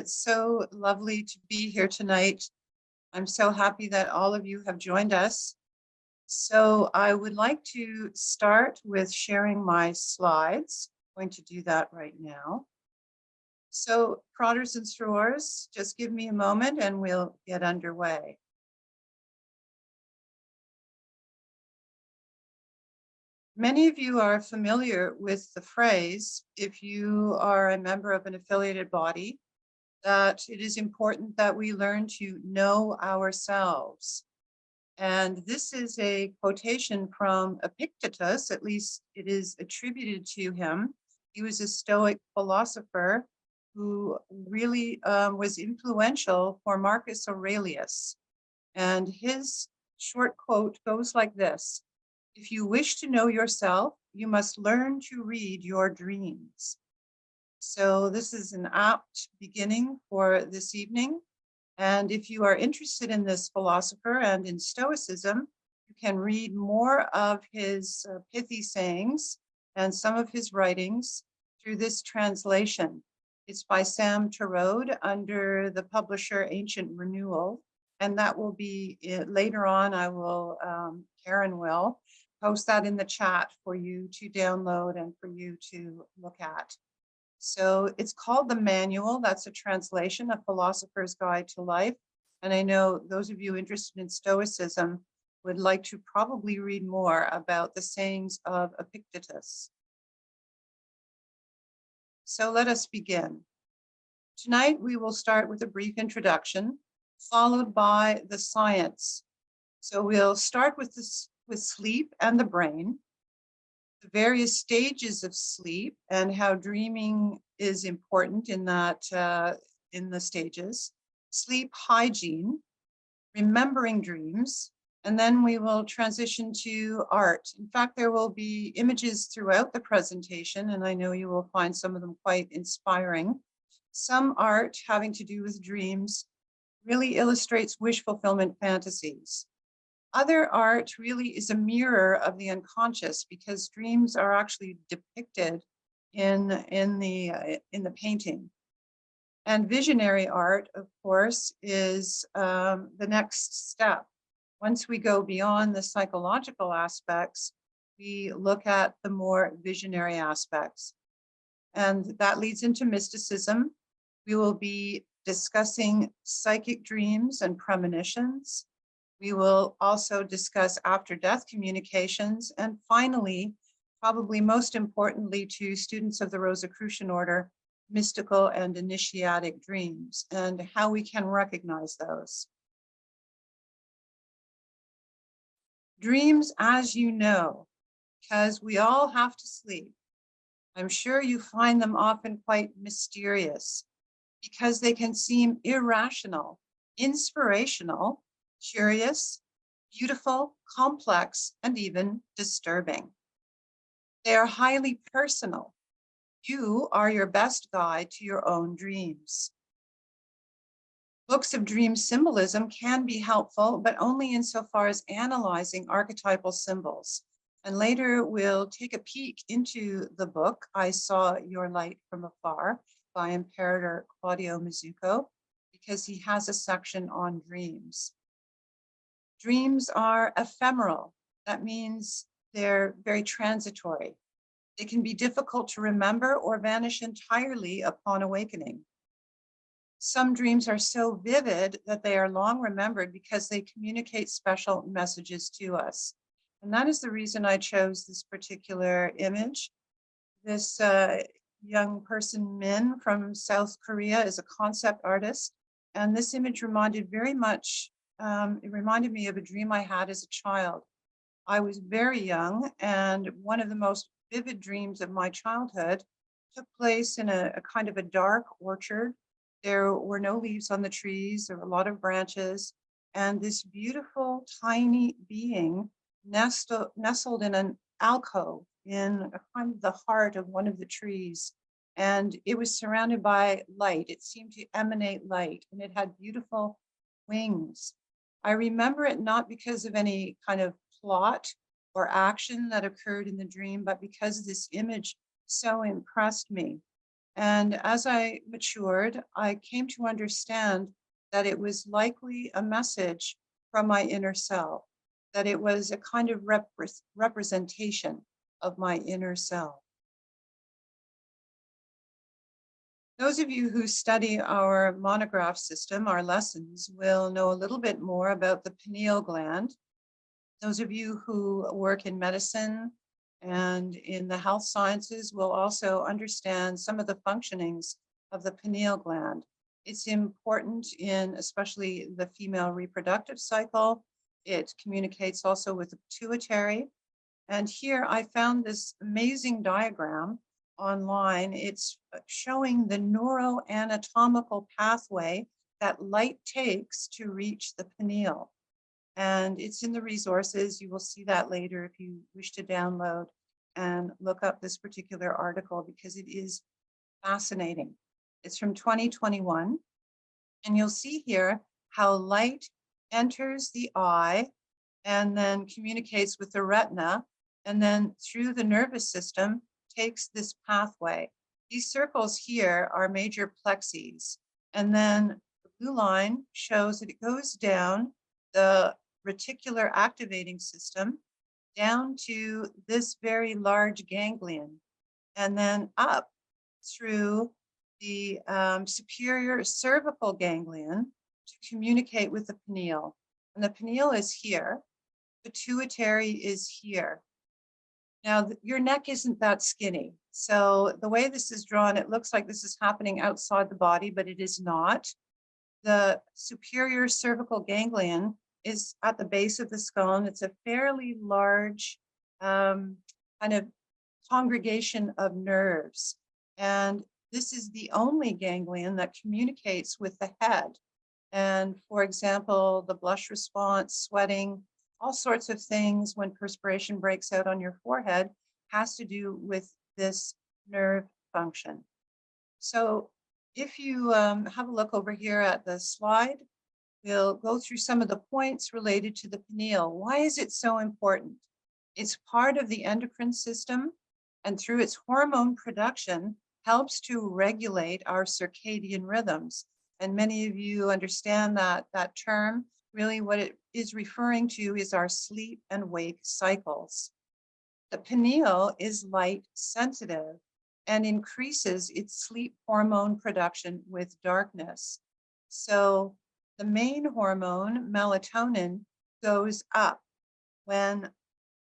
It's so lovely to be here tonight. I'm so happy that all of you have joined us. So I would like to start with sharing my slides. I'm going to do that right now. So Prodders and Strors, just give me a moment and we'll get underway. Many of you are familiar with the phrase, if you are a member of an affiliated body, that it is important that we learn to know ourselves. And this is a quotation from Epictetus, at least it is attributed to him. He was a Stoic philosopher who really was influential for Marcus Aurelius. And his short quote goes like this: if you wish to know yourself, you must learn to read your dreams. So this is an apt beginning for this evening. And if you are interested in this philosopher and in Stoicism, you can read more of his pithy sayings and some of his writings through this translation. It's by Sam Tarode under the publisher Ancient Renewal. And that will be later on. Karen will post that in the chat for you to download and for you to look at. So it's called The Manual. That's a translation, A Philosopher's Guide to Life. And I know those of you interested in Stoicism would like to probably read more about the sayings of Epictetus. So let us begin. Tonight, we will start with a brief introduction, followed by the science. So we'll start with sleep and the brain, the various stages of sleep and how dreaming is important in that in the stages, sleep hygiene, remembering dreams, and then we will transition to art. In fact, there will be images throughout the presentation, and I know you will find some of them quite inspiring. Some art having to do with dreams really illustrates wish fulfillment fantasies. Other art really is a mirror of the unconscious because dreams are actually depicted in the painting. And visionary art, of course, is the next step. Once we go beyond the psychological aspects, we look at the more visionary aspects. And that leads into mysticism. We will be discussing psychic dreams and premonitions. We will also discuss after-death communications. And finally, probably most importantly to students of the Rosicrucian order, mystical and initiatic dreams and how we can recognize those. Dreams, as you know, because we all have to sleep, I'm sure you find them often quite mysterious because they can seem irrational, inspirational, curious, beautiful, complex, and even disturbing. They are highly personal. You are your best guide to your own dreams. Books of dream symbolism can be helpful, but only insofar as analyzing archetypal symbols. And later we'll take a peek into the book, I Saw Your Light from Afar, by Imperator Claudio Mizuko, because he has a section on dreams. Dreams are ephemeral. That means they're very transitory. They can be difficult to remember or vanish entirely upon awakening. Some dreams are so vivid that they are long remembered because they communicate special messages to us. And that is the reason I chose this particular image. This young person, Min, from South Korea, is a concept artist. And this image reminded it reminded me of a dream I had as a child. I was very young, and one of the most vivid dreams of my childhood took place in a kind of a dark orchard. There were no leaves on the trees, there were a lot of branches, and this beautiful tiny being nestled in an alcove in kind of the heart of one of the trees. And it was surrounded by light. It seemed to emanate light, and it had beautiful wings. I remember it not because of any kind of plot or action that occurred in the dream, but because this image so impressed me. And as I matured, I came to understand that it was likely a message from my inner self, that it was a kind of representation of my inner self. Those of you who study our monograph system, our lessons, will know a little bit more about the pineal gland. Those of you who work in medicine and in the health sciences will also understand some of the functionings of the pineal gland. It's important in especially the female reproductive cycle. It communicates also with the pituitary. And here I found this amazing diagram online. It's showing the neuroanatomical pathway that light takes to reach the pineal. And it's in the resources. You will see that later if you wish to download and look up this particular article because it is fascinating. It's from 2021. And you'll see here how light enters the eye and then communicates with the retina, and then through the nervous system takes this pathway. These circles here are major plexes. And then the blue line shows that it goes down the reticular activating system down to this very large ganglion, and then up through the superior cervical ganglion to communicate with the pineal. And the pineal is here, pituitary is here. Now, your neck isn't that skinny. So the way this is drawn, it looks like this is happening outside the body, but it is not. The superior cervical ganglion is at the base of the skull, and it's a fairly large kind of congregation of nerves. And this is the only ganglion that communicates with the head. And for example, the blush response, sweating, all sorts of things when perspiration breaks out on your forehead has to do with this nerve function. So if you have a look over here at the slide, we'll go through some of the points related to the pineal. Why is it so important? It's part of the endocrine system, and through its hormone production, helps to regulate our circadian rhythms. And many of you understand that term. Really what it is referring to is our sleep and wake cycles. The pineal is light sensitive and increases its sleep hormone production with darkness. So the main hormone, melatonin, goes up when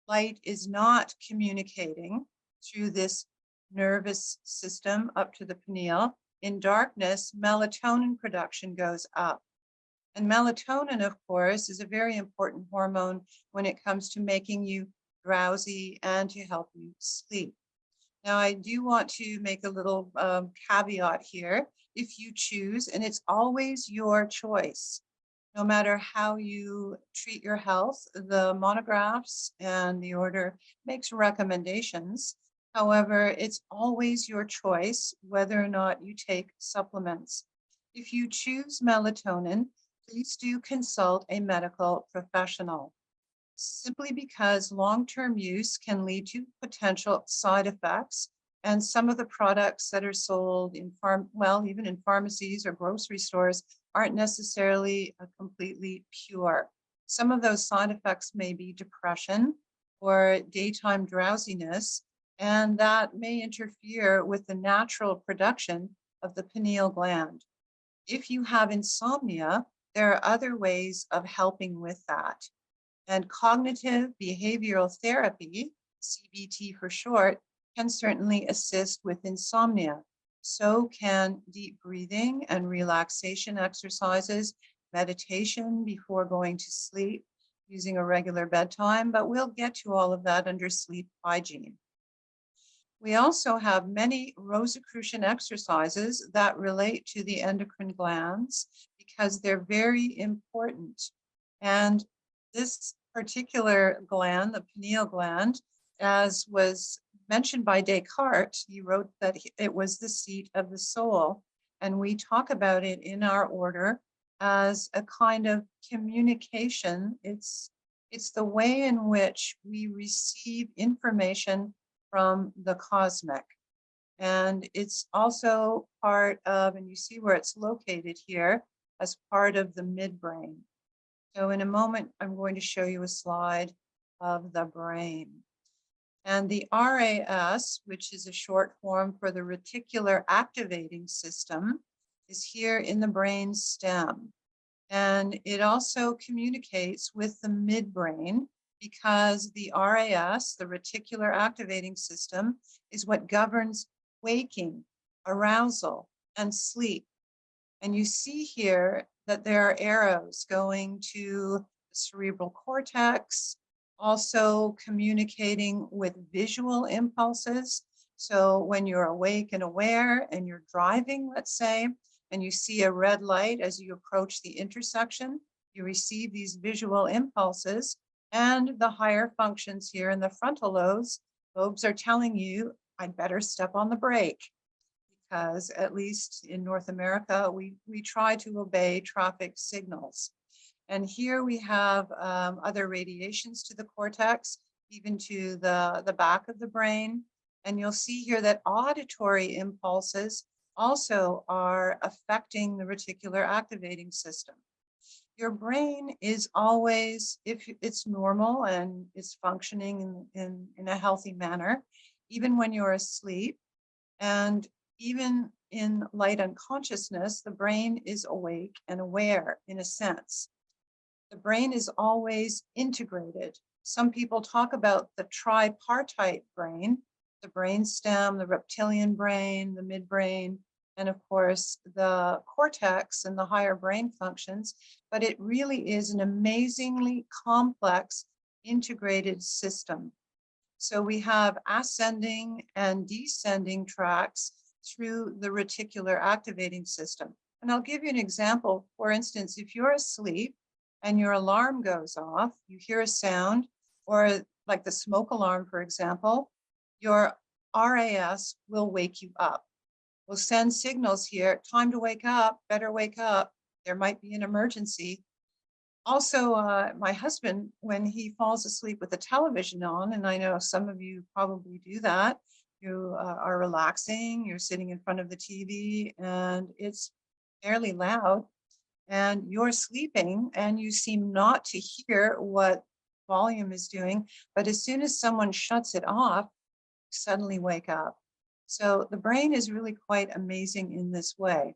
light is not communicating through this nervous system up to the pineal. In darkness, melatonin production goes up. And melatonin, of course, is a very important hormone when it comes to making you drowsy and to help you sleep. Now, I do want to make a little caveat here. If you choose, and it's always your choice, no matter how you treat your health, the monographs and the order makes recommendations. However, it's always your choice whether or not you take supplements. If you choose melatonin, please do consult a medical professional, simply because long-term use can lead to potential side effects. And some of the products that are sold in even in pharmacies or grocery stores aren't necessarily completely pure. Some of those side effects may be depression or daytime drowsiness, and that may interfere with the natural production of the pineal gland. If you have insomnia, there are other ways of helping with that. And cognitive behavioral therapy, CBT for short, can certainly assist with insomnia. So can deep breathing and relaxation exercises, meditation before going to sleep, using a regular bedtime, but we'll get to all of that under sleep hygiene. We also have many Rosicrucian exercises that relate to the endocrine glands because they're very important. And this particular gland, the pineal gland, as was mentioned by Descartes, he wrote that it was the seat of the soul. And we talk about it in our order as a kind of communication. It's the way in which we receive information from the cosmic. And it's also part of, and you see where it's located here, as part of the midbrain. So in a moment, I'm going to show you a slide of the brain. And the RAS, which is a short form for the reticular activating system, is here in the brain stem. And it also communicates with the midbrain because the RAS, the reticular activating system, is what governs waking, arousal, and sleep. And you see here that there are arrows going to the cerebral cortex, also communicating with visual impulses. So when you're awake and aware and you're driving, let's say, and you see a red light as you approach the intersection, you receive these visual impulses, and the higher functions here in the frontal lobes are telling you, I'd better step on the brake, because at least in North America, we try to obey traffic signals. And here we have other radiations to the cortex, even to the back of the brain. And you'll see here that auditory impulses also are affecting the reticular activating system. Your brain is always, if it's normal and is functioning in a healthy manner, even when you're asleep, and even in light unconsciousness, the brain is awake and aware in a sense. The brain is always integrated. Some people talk about the tripartite brain, the brain stem, the reptilian brain, the midbrain, and of course the cortex and the higher brain functions, but it really is an amazingly complex integrated system. So we have ascending and descending tracks through the reticular activating system. And I'll give you an example. For instance, if you're asleep and your alarm goes off, you hear a sound, or like the smoke alarm, for example, your RAS will wake you up. We'll send signals here, time to wake up, better wake up, there might be an emergency. Also, my husband, when he falls asleep with the television on, and I know some of you probably do that, you are relaxing, you're sitting in front of the TV and it's fairly loud and you're sleeping and you seem not to hear what volume is doing, but as soon as someone shuts it off, you suddenly wake up. So the brain is really quite amazing in this way.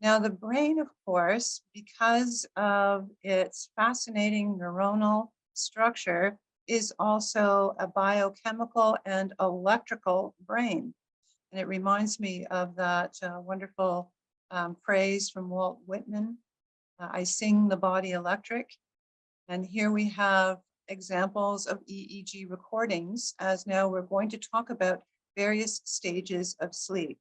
Now, the brain, of course, because of its fascinating neuronal structure, is also a biochemical and electrical brain. And it reminds me of that wonderful phrase from Walt Whitman, I sing the body electric. And here we have examples of EEG recordings, as now we're going to talk about various stages of sleep.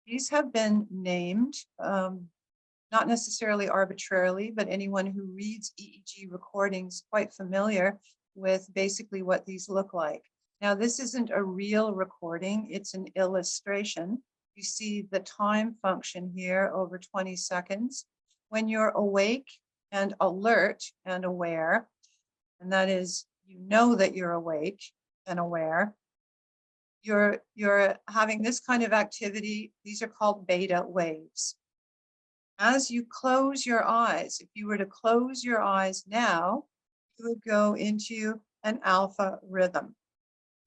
These have been named, not necessarily arbitrarily, but anyone who reads EEG recordings quite familiar with basically what these look like. Now, this isn't a real recording, it's an illustration. You see the time function here over 20 seconds. When you're awake and alert and aware, and that is, you know that you're awake and aware, you're having this kind of activity. These are called beta waves. As you close your eyes, if you were to close your eyes now, you would go into an alpha rhythm.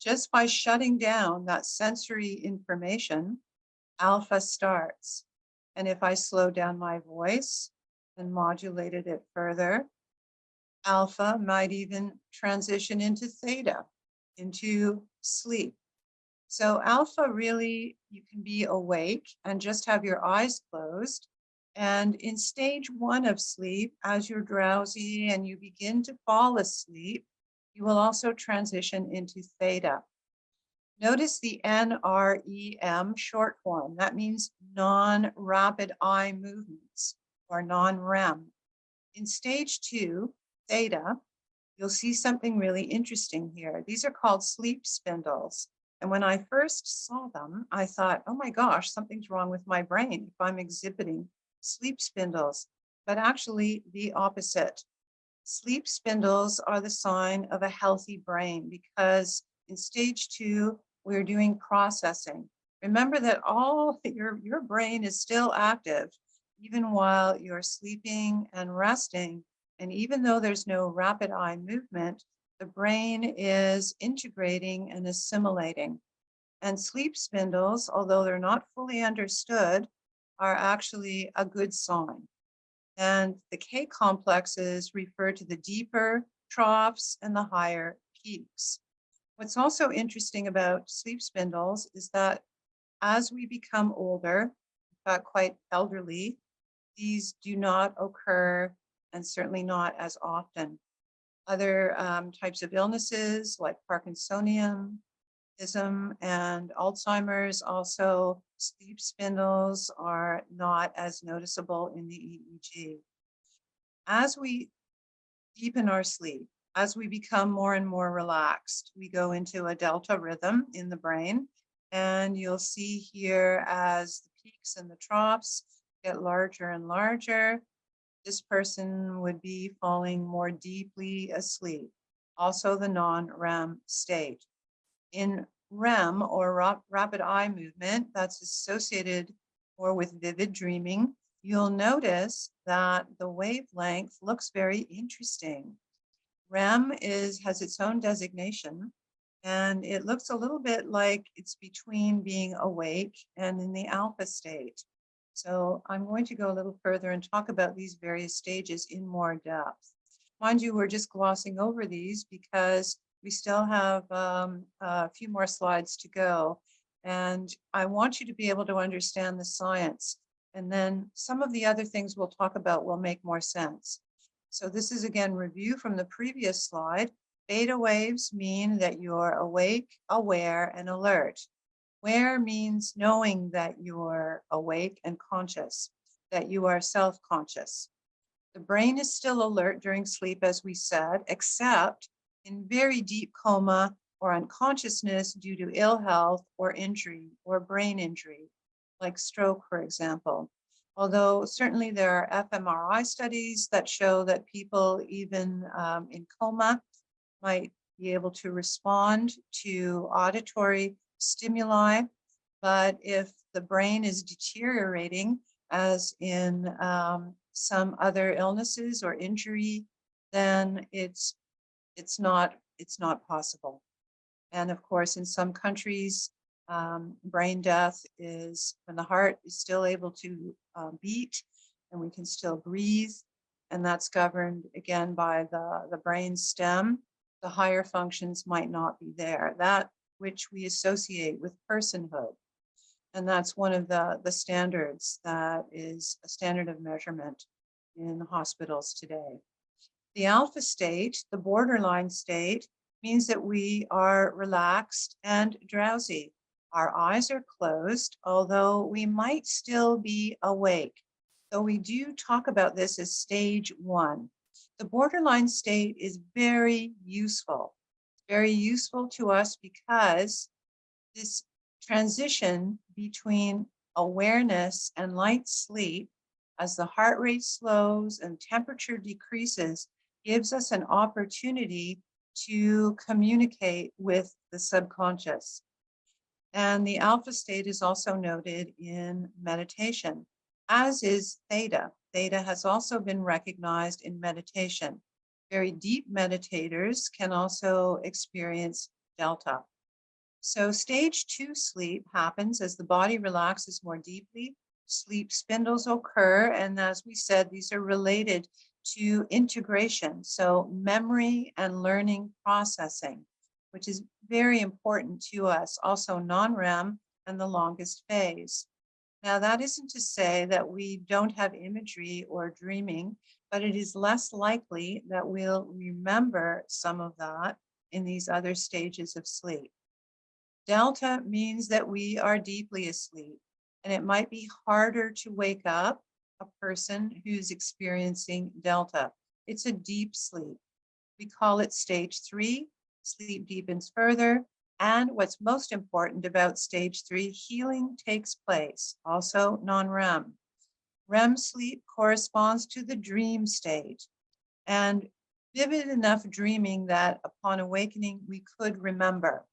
Just by shutting down that sensory information, alpha starts. And if I slow down my voice and modulated it further, alpha might even transition into theta, into sleep. So alpha, really, you can be awake and just have your eyes closed. And in stage 1 of sleep, as you're drowsy and you begin to fall asleep, you will also transition into theta. Notice the NREM short form. That means non-rapid eye movements, or non-REM. In stage 2, theta, you'll see something really interesting here. These are called sleep spindles. And when I first saw them, I thought, oh my gosh, something's wrong with my brain if I'm exhibiting sleep spindles. But actually, the opposite. Sleep spindles are the sign of a healthy brain, because in stage 2, we're doing processing. Remember that all your brain is still active, even while you're sleeping and resting. And even though there's no rapid eye movement, the brain is integrating and assimilating. And sleep spindles, although they're not fully understood, are actually a good sign. And the K complexes refer to the deeper troughs and the higher peaks. What's also interesting about sleep spindles is that as we become older, in fact, quite elderly, these do not occur, and certainly not as often. Other types of illnesses like Parkinsonism and Alzheimer's, also sleep spindles are not as noticeable in the EEG. As we deepen our sleep, as we become more and more relaxed, we go into a delta rhythm in the brain. And you'll see here as the peaks and the troughs get larger and larger, this person would be falling more deeply asleep. Also the non-REM state. In REM, or rapid eye movement, that's associated more with vivid dreaming, you'll notice that the wavelength looks very interesting. REM has its own designation, and it looks a little bit like it's between being awake and in the alpha state. So I'm going to go a little further and talk about these various stages in more depth. Mind you, we're just glossing over these because we still have a few more slides to go. And I want you to be able to understand the science. And then some of the other things we'll talk about will make more sense. So this is again review from the previous slide. Beta waves mean that you're awake, aware, and alert. Aware means knowing that you're awake and conscious, that you are self-conscious. The brain is still alert during sleep, as we said, except in very deep coma or unconsciousness due to ill health or injury or brain injury, like stroke, for example. Although certainly there are fMRI studies that show that people even in coma might be able to respond to auditory stimuli. But if the brain is deteriorating, as in some other illnesses or injury, then it's not possible. And of course, in some countries, brain death is when the heart is still able to beat and we can still breathe. And that's governed again by the brain stem. The higher functions might not be there, that which we associate with personhood. And that's one of the standards that is a standard of measurement in hospitals today. The alpha state, the borderline state, means that we are relaxed and drowsy. Our eyes are closed, although we might still be awake. Though we do talk about this as stage 1. The borderline state is very useful. It's very useful to us because this transition between awareness and light sleep, as the heart rate slows and temperature decreases, gives us an opportunity to communicate with the subconscious. And the alpha state is also noted in meditation, as is theta. Theta has also been recognized in meditation. Very deep meditators can also experience delta. So stage 2 sleep happens as the body relaxes more deeply. Sleep spindles occur, and as we said, these are related to integration, so memory and learning processing, which is very important to us. Also non-REM and the longest phase. Now, that isn't to say that we don't have imagery or dreaming, but it is less likely that we'll remember some of that in these other stages of sleep. Delta means that we are deeply asleep, and it might be harder to wake up a person who's experiencing delta. It's a deep sleep. We call it stage 3. Sleep deepens further. And what's most important about stage 3, healing takes place, also non-REM. REM sleep corresponds to the dream state and vivid enough dreaming that upon awakening, we could remember.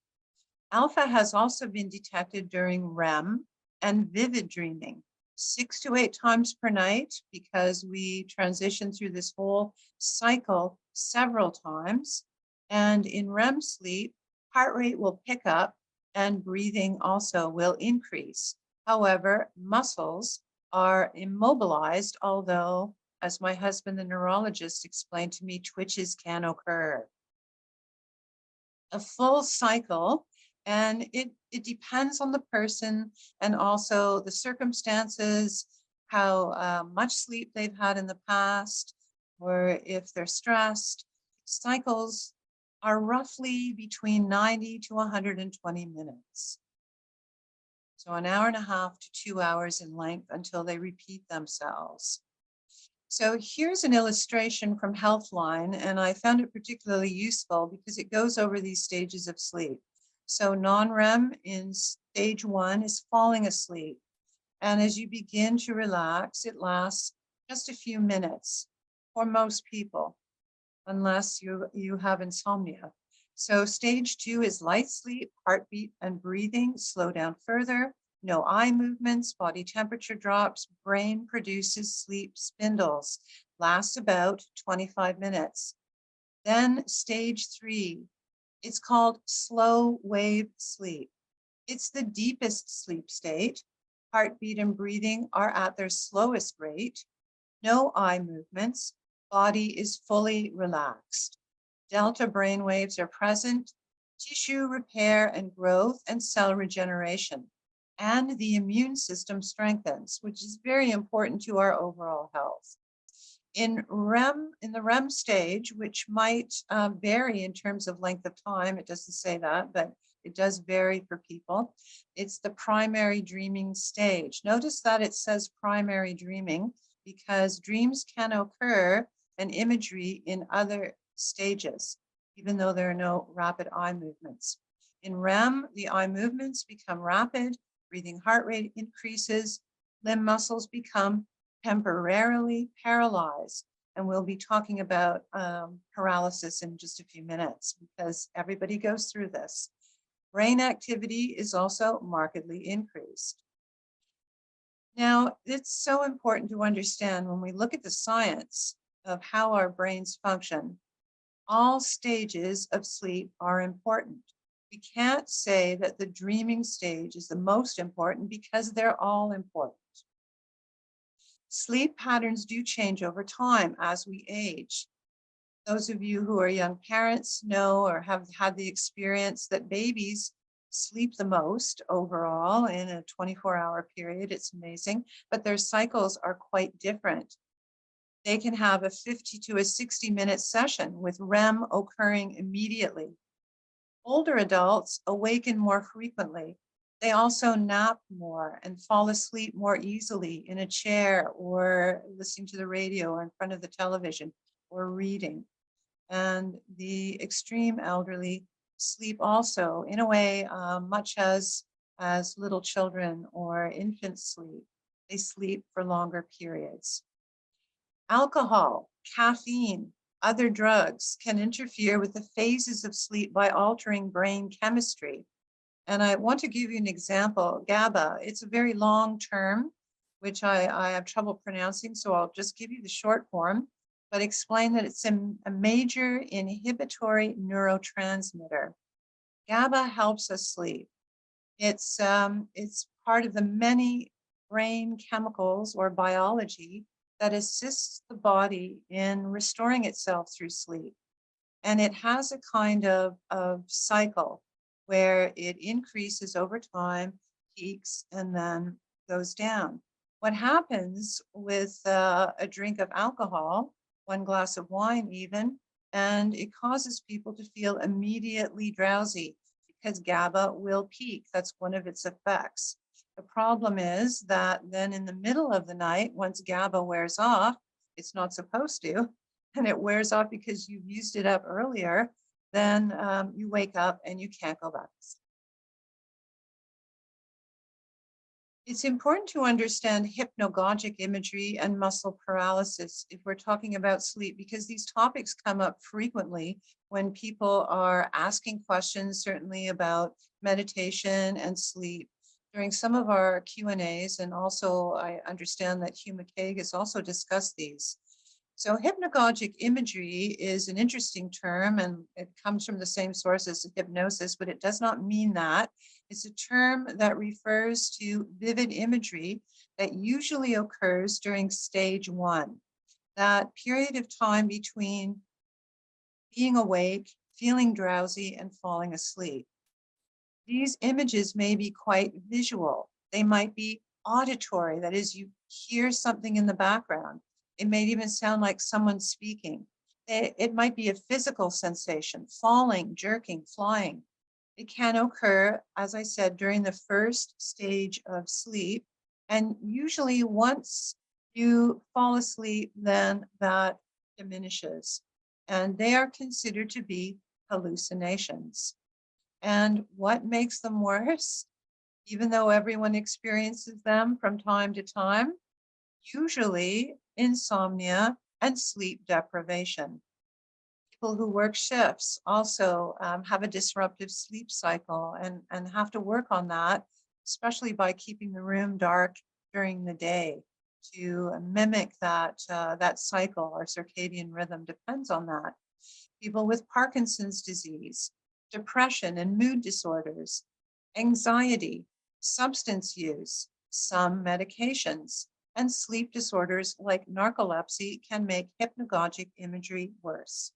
Alpha has also been detected during REM and vivid dreaming, 6 to 8 times per night, because we transition through this whole cycle several times. And in REM sleep, heart rate will pick up and breathing also will increase. However, muscles are immobilized, although, as my husband, the neurologist, explained to me, twitches can occur. A full cycle, and it depends on the person and also the circumstances, how much sleep they've had in the past, or if they're stressed. Cycles are roughly between 90 to 120 minutes. So an hour and a half to 2 hours in length until they repeat themselves. So here's an illustration from Healthline, and I found it particularly useful because it goes over these stages of sleep. So non-REM in stage 1 is falling asleep. And as you begin to relax, it lasts just a few minutes for most people, unless you have insomnia. So stage 2 is light sleep, heartbeat and breathing slow down further. No eye movements, body temperature drops, brain produces sleep spindles, lasts about 25 minutes. Then stage 3, it's called slow wave sleep. It's the deepest sleep state. Heartbeat and breathing are at their slowest rate. No eye movements, body is fully relaxed. Delta brain waves are present, tissue repair and growth and cell regeneration, and the immune system strengthens, which is very important to our overall health. In the REM stage, which might vary in terms of length of time, it doesn't say that, but it does vary for people. It's the primary dreaming stage. Notice that it says primary dreaming because dreams can occur and imagery in other stages, even though there are no rapid eye movements. In REM, the eye movements become rapid, breathing heart rate increases, limb muscles become temporarily paralyzed. And we'll be talking about paralysis in just a few minutes because everybody goes through this. Brain activity is also markedly increased. Now, it's so important to understand when we look at the science of how our brains function, all stages of sleep are important. We can't say that the dreaming stage is the most important because they're all important. Sleep patterns do change over time as we age. Those of you who are young parents know or have had the experience that babies sleep the most overall in a 24-hour period. It's amazing, but their cycles are quite different. They can have a 50 to a 60-minute session with REM occurring immediately. Older adults awaken more frequently. They also nap more and fall asleep more easily in a chair or listening to the radio or in front of the television or reading. And the extreme elderly sleep also in a way much as little children or infants sleep. They sleep for longer periods. Alcohol, caffeine, other drugs can interfere with the phases of sleep by altering brain chemistry. And I want to give you an example. GABA, it's a very long term, which I have trouble pronouncing, so I'll just give you the short form, but explain that it's a major inhibitory neurotransmitter. GABA helps us sleep. It's part of the many brain chemicals or biology that assists the body in restoring itself through sleep. And it has a kind of cycle where it increases over time, peaks, and then goes down. What happens with a drink of alcohol, 1 glass of wine even, and it causes people to feel immediately drowsy because GABA will peak. That's one of its effects. The problem is that then in the middle of the night, once GABA wears off, it's not supposed to, and it wears off because you've used it up earlier, then you wake up and you can't go back to sleep. It's important to understand hypnagogic imagery and muscle paralysis if we're talking about sleep, because these topics come up frequently when people are asking questions, certainly about meditation and sleep. During some of our Q&As, and also I understand that Hugh McCaig has also discussed these. So hypnagogic imagery is an interesting term, and it comes from the same source as hypnosis, but it does not mean that. It's a term that refers to vivid imagery that usually occurs during stage one, that period of time between being awake, feeling drowsy, and falling asleep. These images may be quite visual. They might be auditory, that is, you hear something in the background. It may even sound like someone speaking. It might be a physical sensation, falling, jerking, flying. It can occur, as I said, during the first stage of sleep. And usually once you fall asleep, then that diminishes. And they are considered to be hallucinations. And what makes them worse, even though everyone experiences them from time to time? Usually insomnia and sleep deprivation. People who work shifts also have a disruptive sleep cycle and have to work on that, especially by keeping the room dark during the day to mimic that cycle. Our circadian rhythm depends on that. People with Parkinson's disease, depression and mood disorders, anxiety, substance use, some medications, and sleep disorders like narcolepsy can make hypnagogic imagery worse.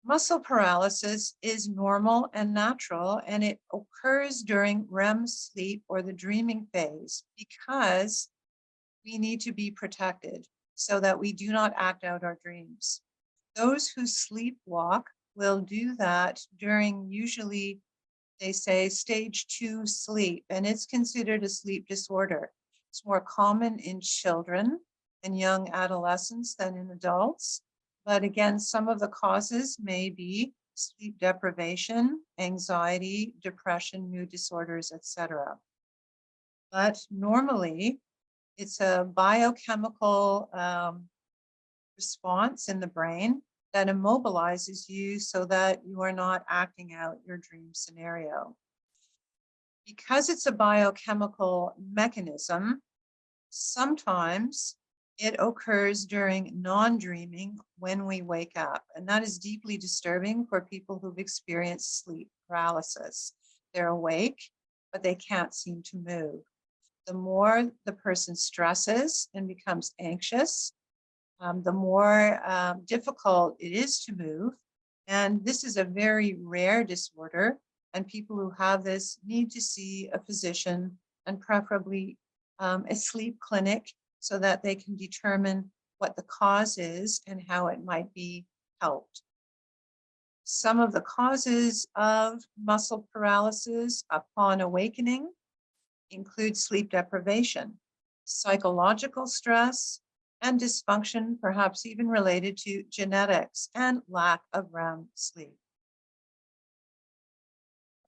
Muscle paralysis is normal and natural, and it occurs during REM sleep or the dreaming phase because we need to be protected so that we do not act out our dreams. Those who sleepwalk will do that during usually, they say, stage 2 sleep, and it's considered a sleep disorder. It's more common in children and young adolescents than in adults. But again, some of the causes may be sleep deprivation, anxiety, depression, mood disorders, etc. But normally, it's a biochemical response in the brain that immobilizes you so that you are not acting out your dream scenario. Because it's a biochemical mechanism, sometimes it occurs during non-dreaming when we wake up, and that is deeply disturbing for people who've experienced sleep paralysis. They're awake, but they can't seem to move. The more the person stresses and becomes anxious, the more difficult it is to move. And this is a very rare disorder, and people who have this need to see a physician and preferably a sleep clinic so that they can determine what the cause is and how it might be helped. Some of the causes of muscle paralysis upon awakening include sleep deprivation, psychological stress, and dysfunction, perhaps even related to genetics and lack of REM sleep.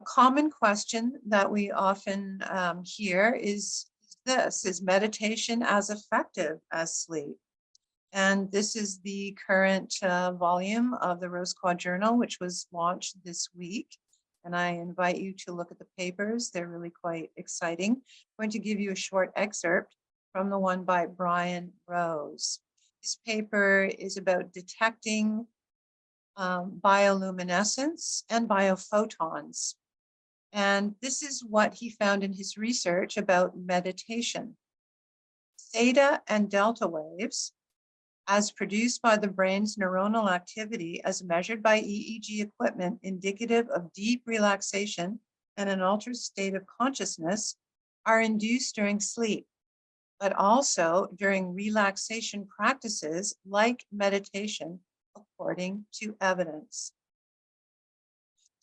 A common question that we often hear is this: is meditation as effective as sleep? And this is the current volume of the Rose Quad Journal, which was launched this week. And I invite you to look at the papers. They're really quite exciting. I'm going to give you a short excerpt from the one by Brian Rose. This paper is about detecting bioluminescence and biophotons. And this is what he found in his research about meditation. Theta and delta waves, as produced by the brain's neuronal activity as measured by EEG equipment indicative of deep relaxation and an altered state of consciousness, are induced during sleep, but also during relaxation practices like meditation, according to evidence.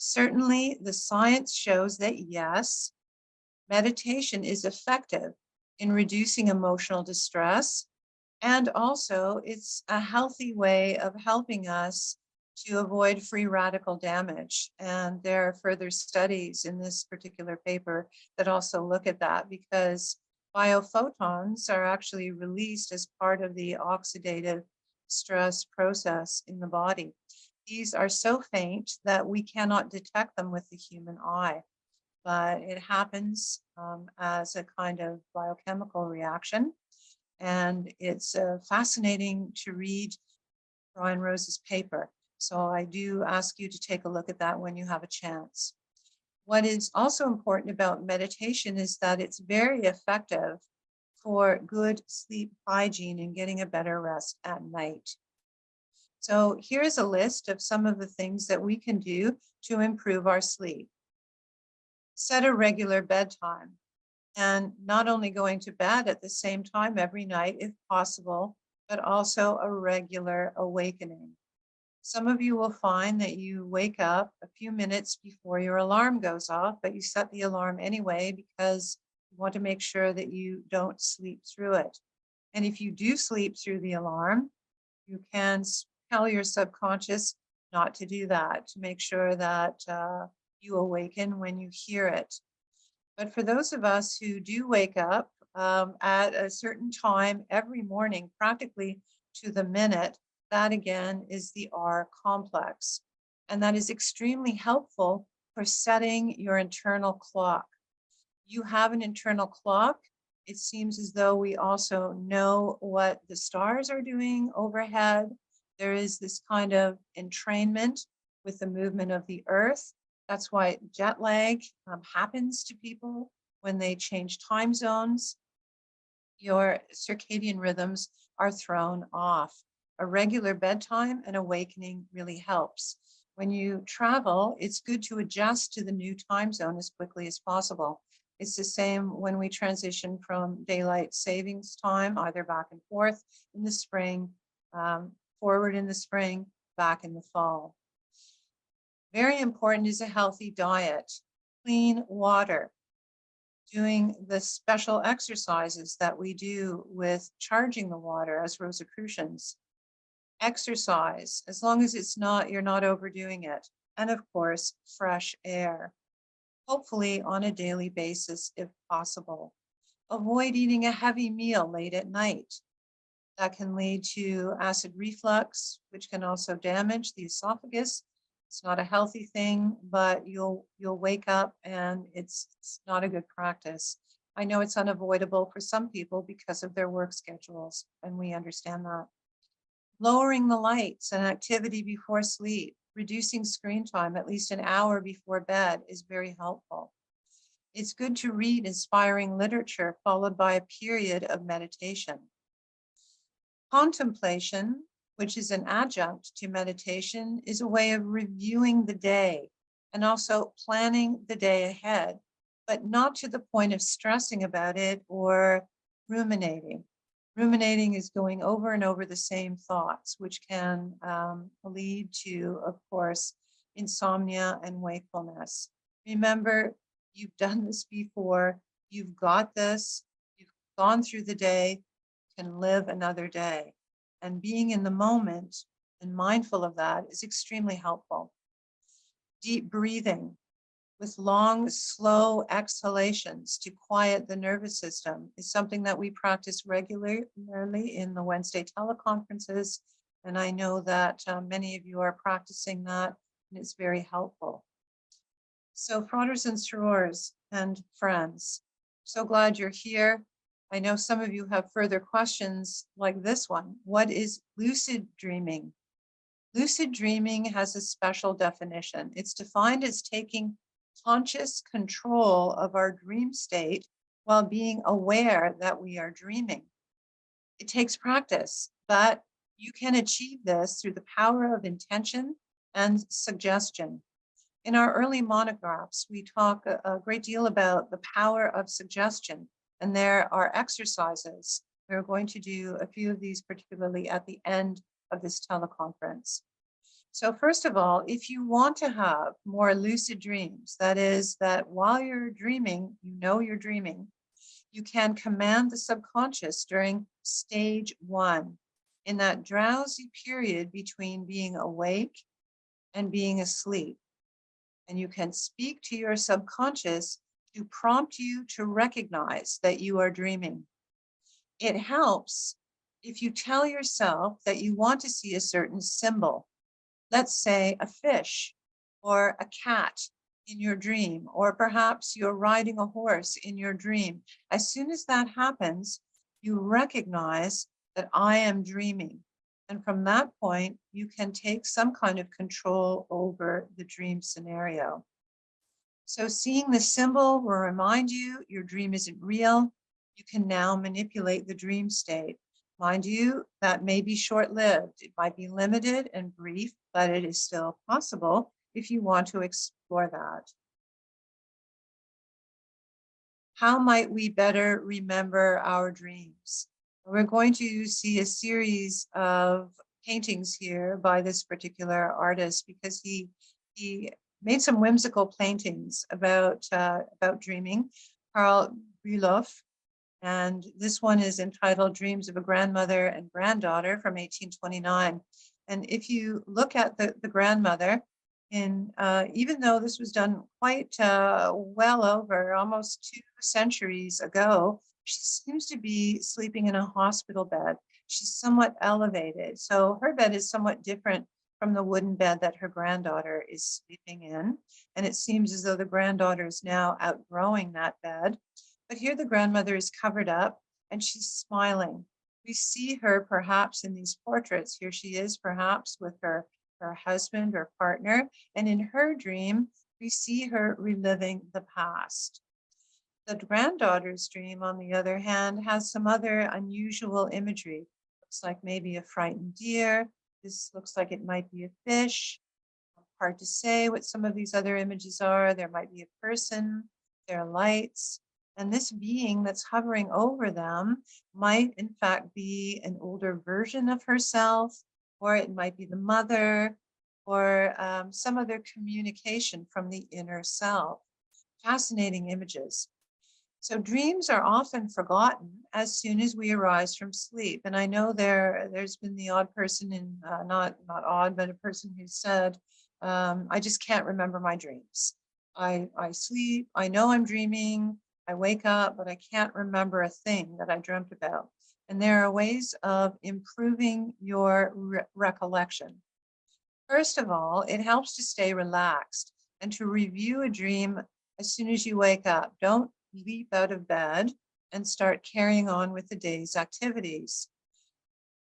Certainly, the science shows that yes, meditation is effective in reducing emotional distress, and also it's a healthy way of helping us to avoid free radical damage. And there are further studies in this particular paper that also look at that, because biophotons are actually released as part of the oxidative stress process in the body. These are so faint that we cannot detect them with the human eye, but it happens as a kind of biochemical reaction. And it's fascinating to read Brian Rose's paper. So I do ask you to take a look at that when you have a chance. What is also important about meditation is that it's very effective for good sleep hygiene and getting a better rest at night. So here's a list of some of the things that we can do to improve our sleep. Set a regular bedtime, and not only going to bed at the same time every night if possible, but also a regular awakening. Some of you will find that you wake up a few minutes before your alarm goes off, but you set the alarm anyway because you want to make sure that you don't sleep through it. And if you do sleep through the alarm, you can tell your subconscious not to do that, to make sure that you awaken when you hear it. But for those of us who do wake up at a certain time every morning, practically to the minute, that again is the R complex. And that is extremely helpful for setting your internal clock. You have an internal clock. It seems as though we also know what the stars are doing overhead. There is this kind of entrainment with the movement of the earth. That's why jet lag happens to people when they change time zones. Your circadian rhythms are thrown off. A regular bedtime and awakening really helps. When you travel, it's good to adjust to the new time zone as quickly as possible. It's the same when we transition from daylight savings time, either back and forth in the spring, forward in the spring, back in the fall. Very important is a healthy diet, clean water, doing the special exercises that we do with charging the water as Rosicrucians. Exercise, as long as you're not overdoing it. And of course, fresh air, hopefully on a daily basis if possible. Avoid eating a heavy meal late at night. That can lead to acid reflux, which can also damage the esophagus. It's not a healthy thing, but you'll wake up and it's not a good practice. I know it's unavoidable for some people because of their work schedules, and we understand that. Lowering the lights and activity before sleep, reducing screen time at least an hour before bed is very helpful. It's good to read inspiring literature followed by a period of meditation. Contemplation, which is an adjunct to meditation, is a way of reviewing the day and also planning the day ahead, but not to the point of stressing about it or ruminating. Ruminating is going over and over the same thoughts, which can lead to, of course, insomnia and wakefulness. Remember, you've done this before, you've got this, you've gone through the day, you can live another day. And being in the moment and mindful of that is extremely helpful. Deep breathing with long, slow exhalations to quiet the nervous system is something that we practice regularly in the Wednesday teleconferences. And I know that many of you are practicing that, and it's very helpful. So fratres and sorors and friends, so glad you're here. I know some of you have further questions like this one. What is lucid dreaming? Lucid dreaming has a special definition. It's defined as taking conscious control of our dream state while being aware that we are dreaming. It takes practice, but you can achieve this through the power of intention and suggestion. In our early monographs, we talk a great deal about the power of suggestion, and there are exercises. We're going to do a few of these, particularly at the end of this teleconference. So first of all, if you want to have more lucid dreams, that is that while you're dreaming, you know you're dreaming, you can command the subconscious during stage 1, in that drowsy period between being awake and being asleep. And you can speak to your subconscious to prompt you to recognize that you are dreaming. It helps if you tell yourself that you want to see a certain symbol, let's say a fish or a cat in your dream, or perhaps you're riding a horse in your dream. As soon as that happens, you recognize that I am dreaming. And from that point, you can take some kind of control over the dream scenario. So seeing the symbol will remind you your dream isn't real. You can now manipulate the dream state. Mind you, that may be short-lived. It might be limited and brief, but it is still possible if you want to explore that. How might we better remember our dreams? We're going to see a series of paintings here by this particular artist because he made some whimsical paintings about dreaming. Karl Bülow, and this one is entitled Dreams of a Grandmother and Granddaughter from 1829. And if you look at the grandmother, even though this was done quite well over almost 2 centuries ago, she seems to be sleeping in a hospital bed. She's somewhat elevated. So her bed is somewhat different from the wooden bed that her granddaughter is sleeping in. And it seems as though the granddaughter is now outgrowing that bed. But here the grandmother is covered up and she's smiling. We see her perhaps in these portraits. Here she is perhaps with her husband or partner. And in her dream, we see her reliving the past. The granddaughter's dream, on the other hand, has some other unusual imagery. Looks like maybe a frightened deer. This looks like it might be a fish. Hard to say what some of these other images are. There might be a person, there are lights. And this being that's hovering over them might in fact be an older version of herself, or it might be the mother, or some other communication from the inner self. Fascinating images. So dreams are often forgotten as soon as we arise from sleep. And I know there's been the odd person in, not odd, but a person who said, I just can't remember my dreams. I sleep, I know I'm dreaming, I wake up, but I can't remember a thing that I dreamt about. And there are ways of improving your recollection. First of all, it helps to stay relaxed and to review a dream as soon as you wake up. Don't leap out of bed and start carrying on with the day's activities.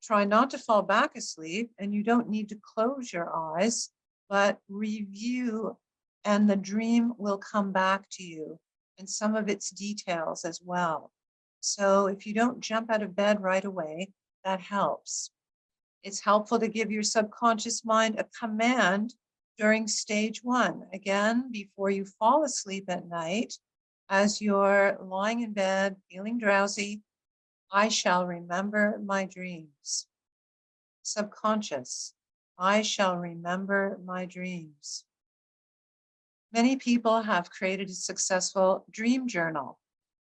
Try not to fall back asleep, and you don't need to close your eyes, but review, and the dream will come back to you, and some of its details as well. So if you don't jump out of bed right away, that helps. It's helpful to give your subconscious mind a command during stage 1. Again, before you fall asleep at night, as you're lying in bed, feeling drowsy, I shall remember my dreams. Subconscious, I shall remember my dreams. Many people have created a successful dream journal.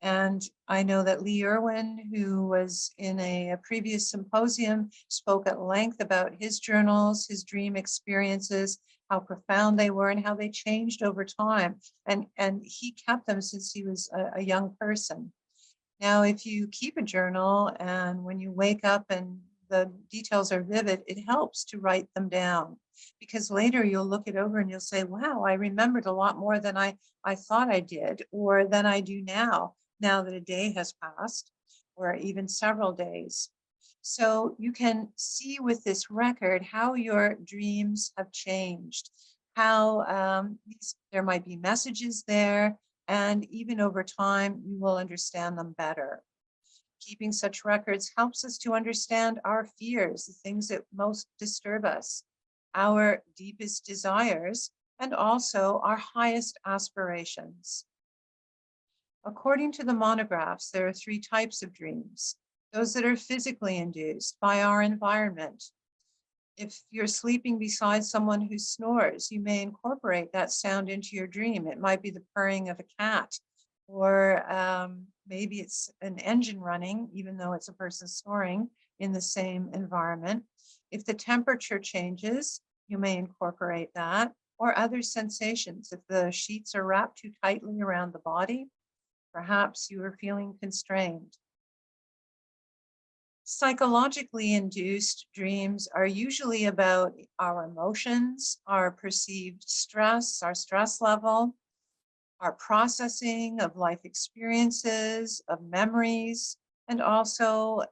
And I know that Lee Irwin, who was in a previous symposium, spoke at length about his journals, his dream experiences, how profound they were and how they changed over time. And he kept them since he was a young person. Now, if you keep a journal and when you wake up and the details are vivid, it helps to write them down, because later you'll look it over and you'll say, wow, I remembered a lot more than I thought I did, or than I do now that a day has passed, or even several days. So you can see with this record how your dreams have changed, how there might be messages there, and even over time, you will understand them better. Keeping such records helps us to understand our fears, the things that most disturb us, our deepest desires, and also our highest aspirations. According to the monographs, there are 3 types of dreams: those that are physically induced by our environment. If you're sleeping beside someone who snores, you may incorporate that sound into your dream. It might be the purring of a cat, or maybe it's an engine running, even though it's a person snoring in the same environment. If the temperature changes, You may incorporate that or other sensations. If the sheets are wrapped too tightly around the body, perhaps you are feeling constrained. Psychologically induced dreams are usually about our emotions, our perceived stress, our stress level, our processing of life experiences, of memories, and also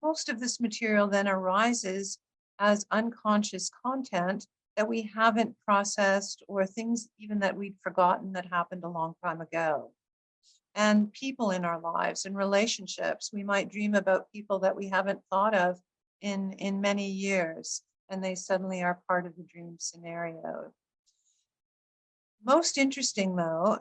most of this material then arises as unconscious content that we haven't processed or things even that we'd forgotten that happened a long time ago. And people in our lives and relationships, we might dream about people that we haven't thought of in many years, and they suddenly are part of the dream scenario. Most interesting though,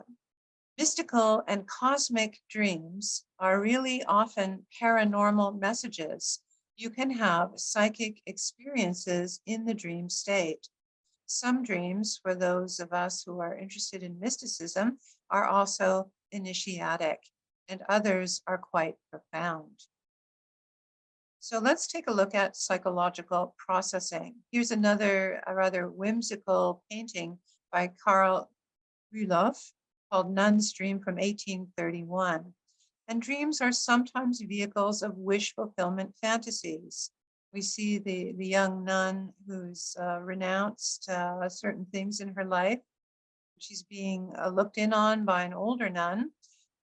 mystical and cosmic dreams are really often paranormal messages. You can have psychic experiences in the dream state. Some dreams, for those of us who are interested in mysticism, are also initiatic, and others are quite profound. So let's take a look at psychological processing. Here's a rather whimsical painting by Karl Ruloff called Nun's Dream from 1831. And dreams are sometimes vehicles of wish fulfillment fantasies. We see the young nun who's renounced certain things in her life. She's being looked in on by an older nun.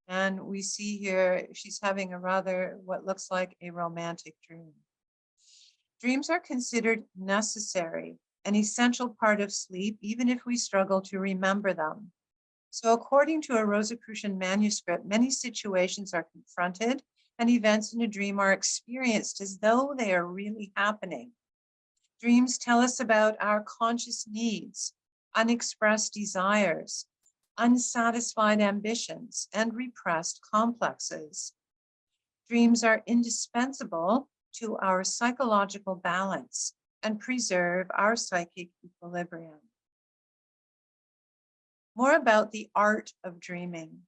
And we see here she's having a rather what looks like a romantic dream. Dreams are considered necessary, an essential part of sleep, even if we struggle to remember them. So according to a Rosicrucian manuscript, many situations are confronted and events in a dream are experienced as though they are really happening. Dreams tell us about our conscious needs, unexpressed desires, unsatisfied ambitions, and repressed complexes. Dreams are indispensable to our psychological balance and preserve our psychic equilibrium. More about the art of dreaming.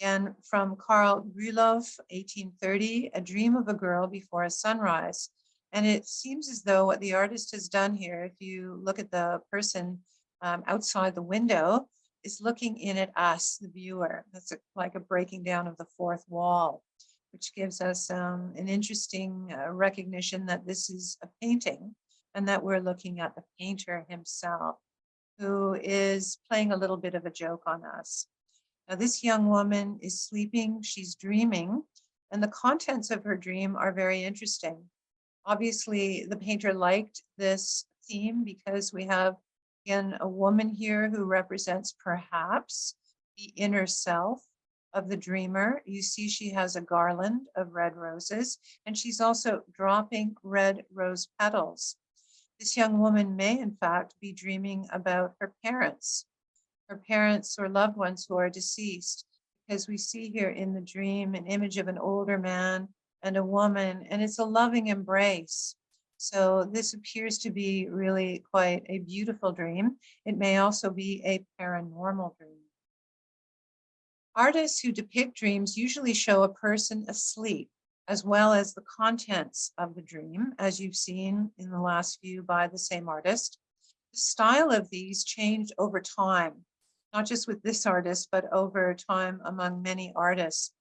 Again, from Karl Ruloff, 1830, A Dream of a Girl Before a Sunrise. And it seems as though what the artist has done here, if you look at the person outside the window, is looking in at us, the viewer. That's like a breaking down of the fourth wall, which gives us an interesting recognition that this is a painting and that we're looking at the painter himself, who is playing a little bit of a joke on us. Now, this young woman is sleeping, she's dreaming, and the contents of her dream are very interesting. Obviously, the painter liked this theme because we have, again, a woman here who represents perhaps the inner self of the dreamer. You see she has a garland of red roses, and she's also dropping red rose petals. This young woman may, in fact, be dreaming about her parents or loved ones who are deceased, because we see here in the dream an image of an older man and a woman, and it's a loving embrace. So this appears to be really quite a beautiful dream. It may also be a paranormal dream. Artists who depict dreams usually show a person asleep, as well as the contents of the dream, as you've seen in the last view by the same artist. The style of these changed over time, not just with this artist, but over time among many artists.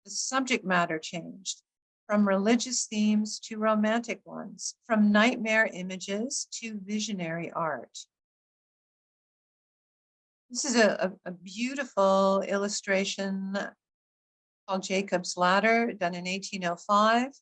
The subject matter changed from religious themes to romantic ones, from nightmare images to visionary art. This is a beautiful illustration called Jacob's Ladder, done in 1805.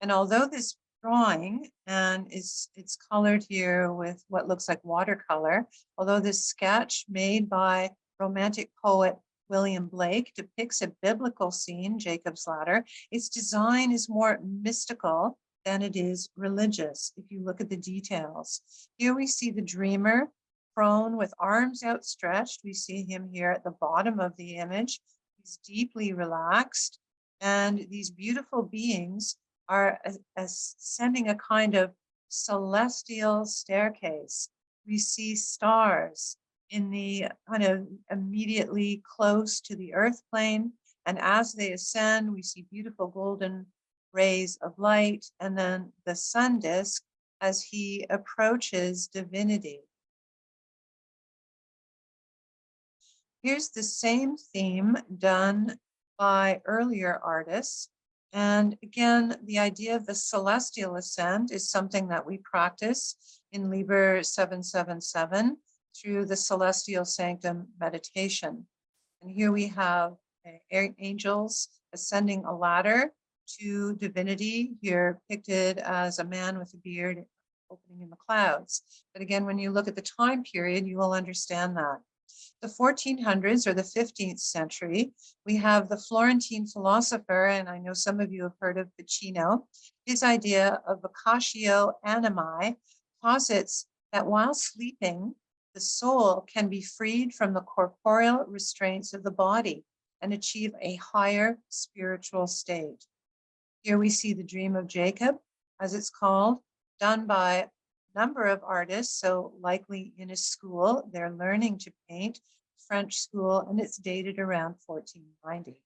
And although this drawing and it's colored here with what looks like watercolor, although this sketch made by romantic poet William Blake depicts a biblical scene, Jacob's Ladder, its design is more mystical than it is religious. If you look at the details, here we see the dreamer prone with arms outstretched. We see him here at the bottom of the image. He's deeply relaxed, and these beautiful beings are ascending a kind of celestial staircase. We see stars in the kind of immediately close to the earth plane, and as they ascend, we see beautiful golden rays of light, and then the sun disk as he approaches divinity. Here's the same theme done by earlier artists. And again, the idea of the celestial ascent is something that we practice in Liber 777 through the celestial sanctum meditation. And here we have angels ascending a ladder to divinity, here depicted as a man with a beard opening in the clouds. But again, when you look at the time period, you will understand that. The 1400s or the 15th century, we have the Florentine philosopher, and I know some of you have heard of Ficino. His idea of vocatio animi posits that while sleeping, the soul can be freed from the corporeal restraints of the body and achieve a higher spiritual state. Here we see the dream of Jacob, as it's called, done by number of artists, so likely in a school, they're learning to paint, French school, and it's dated around 1490.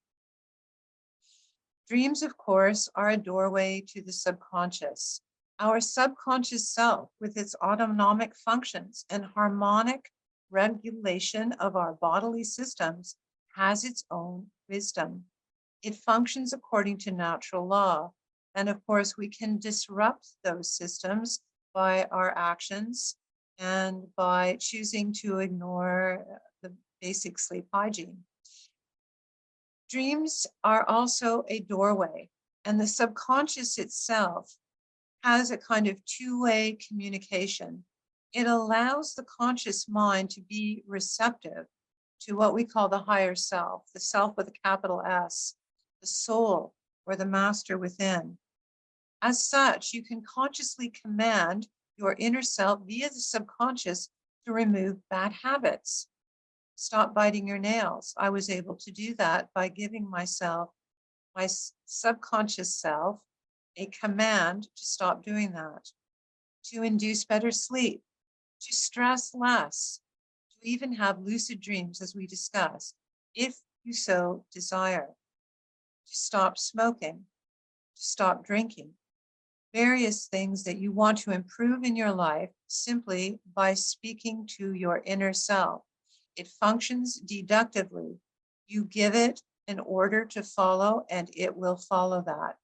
Dreams, of course, are a doorway to the subconscious. Our subconscious self, with its autonomic functions and harmonic regulation of our bodily systems, has its own wisdom. It functions according to natural law. And of course, we can disrupt those systems by our actions and by choosing to ignore the basic sleep hygiene. Dreams are also a doorway, and the subconscious itself has a kind of two-way communication. It allows the conscious mind to be receptive to what we call the higher self, the self with a capital S, the soul or the master within. As such, you can consciously command your inner self via the subconscious to remove bad habits. Stop biting your nails. I was able to do that by giving myself, my subconscious self, a command to stop doing that, to induce better sleep, to stress less, to even have lucid dreams, as we discussed, if you so desire, to stop smoking, to stop drinking, various things that you want to improve in your life simply by speaking to your inner self. It functions deductively. You give it an order to follow, and it will follow that.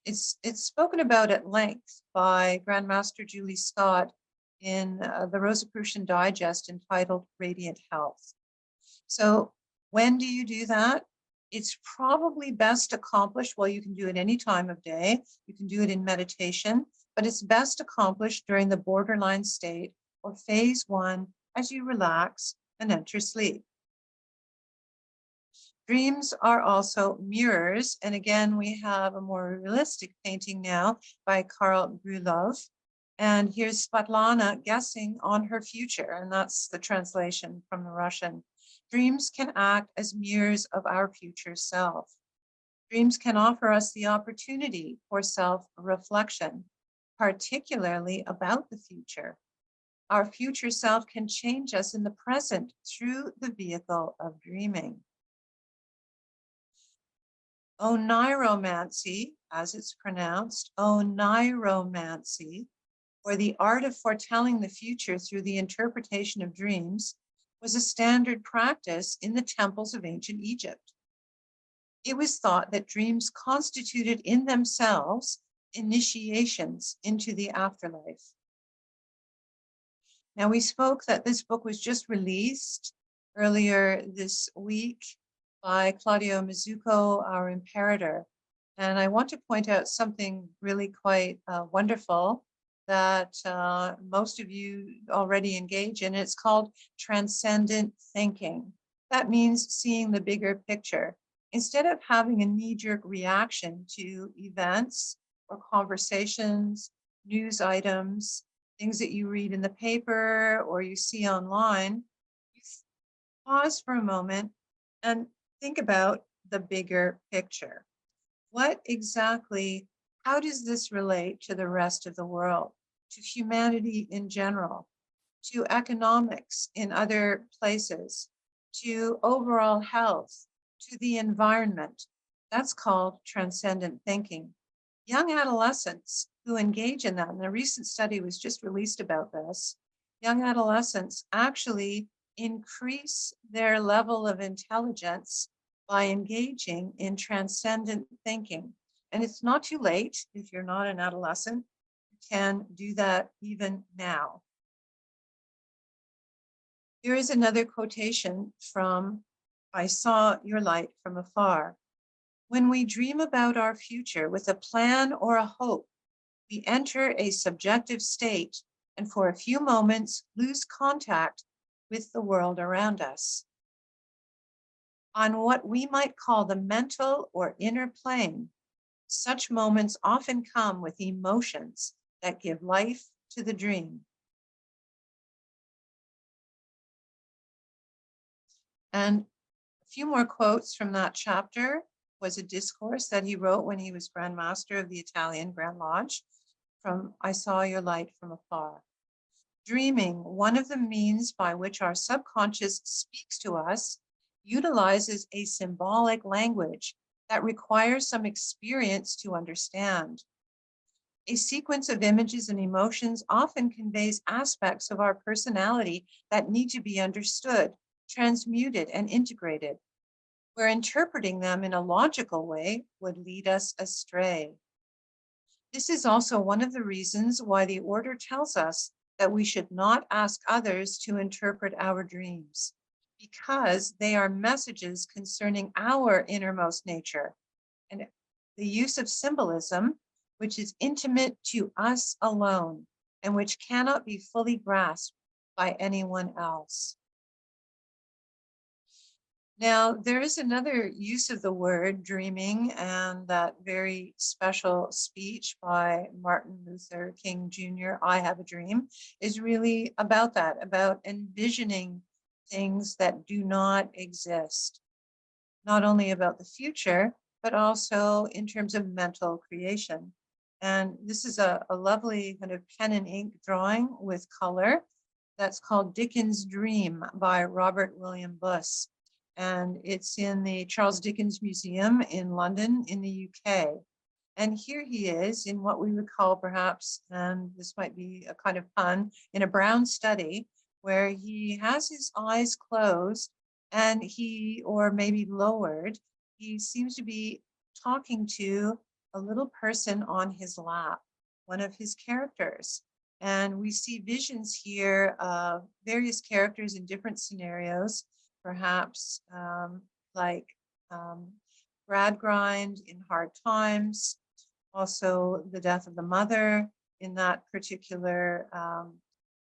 It's spoken about at length by Grandmaster Julie Scott in the Rosicrucian Digest entitled Radiant Health. So when do you do that? It's probably best accomplished, well, you can do it any time of day, you can do it in meditation, but it's best accomplished during the borderline state or phase 1 as you relax and enter sleep. Dreams are also mirrors, and again, we have a more realistic painting now by Karl Brulov. And here's Svetlana guessing on her future, and that's the translation from the Russian. Dreams can act as mirrors of our future self. Dreams can offer us the opportunity for self-reflection, particularly about the future. Our future self can change us in the present through the vehicle of dreaming. Oniromancy, as it's pronounced, oniromancy, or the art of foretelling the future through the interpretation of dreams, was a standard practice in the temples of ancient Egypt. It was thought that dreams constituted in themselves initiations into the afterlife. Now, we spoke that this book was just released earlier this week by Claudio Mizuko, our Imperator. And I want to point out something really quite wonderful that most of you already engage in. It's called transcendent thinking. That means seeing the bigger picture. Instead of having a knee-jerk reaction to events or conversations, news items, things that you read in the paper or you see online, you pause for a moment and think about the bigger picture. What exactly, how does this relate to the rest of the world, to humanity in general, to economics in other places, to overall health, to the environment? That's called transcendent thinking. Young adolescents who engage in that, and a recent study was just released about this, young adolescents actually increase their level of intelligence by engaging in transcendent thinking. And it's not too late if you're not an adolescent, you can do that even now. Here is another quotation from I Saw Your Light from Afar. When we dream about our future with a plan or a hope, we enter a subjective state and for a few moments lose contact with the world around us. On what we might call the mental or inner plane, such moments often come with emotions that give life to the dream. And a few more quotes from that chapter was a discourse that he wrote when he was Grand Master of the Italian Grand Lodge from I Saw Your Light from Afar. Dreaming, one of the means by which our subconscious speaks to us, utilizes a symbolic language that requires some experience to understand. A sequence of images and emotions often conveys aspects of our personality that need to be understood, transmuted, and integrated, where interpreting them in a logical way would lead us astray. This is also one of the reasons why the order tells us that we should not ask others to interpret our dreams, because they are messages concerning our innermost nature, and the use of symbolism, which is intimate to us alone and which cannot be fully grasped by anyone else. Now, there is another use of the word dreaming, and that very special speech by Martin Luther King Jr., I Have a Dream, is really about that, about envisioning things that do not exist, not only about the future, but also in terms of mental creation. And this is a lovely kind of pen and ink drawing with color that's called Dickens' Dream by Robert William Buss. And it's in the Charles Dickens Museum in London in the UK. And here he is in what we would call perhaps, and this might be a kind of pun, in a brown study where he has his eyes closed and he, or maybe lowered, he seems to be talking to a little person on his lap, one of his characters. And we see visions here of various characters in different scenarios, perhaps like Gradgrind in Hard Times, also the death of the mother in that particular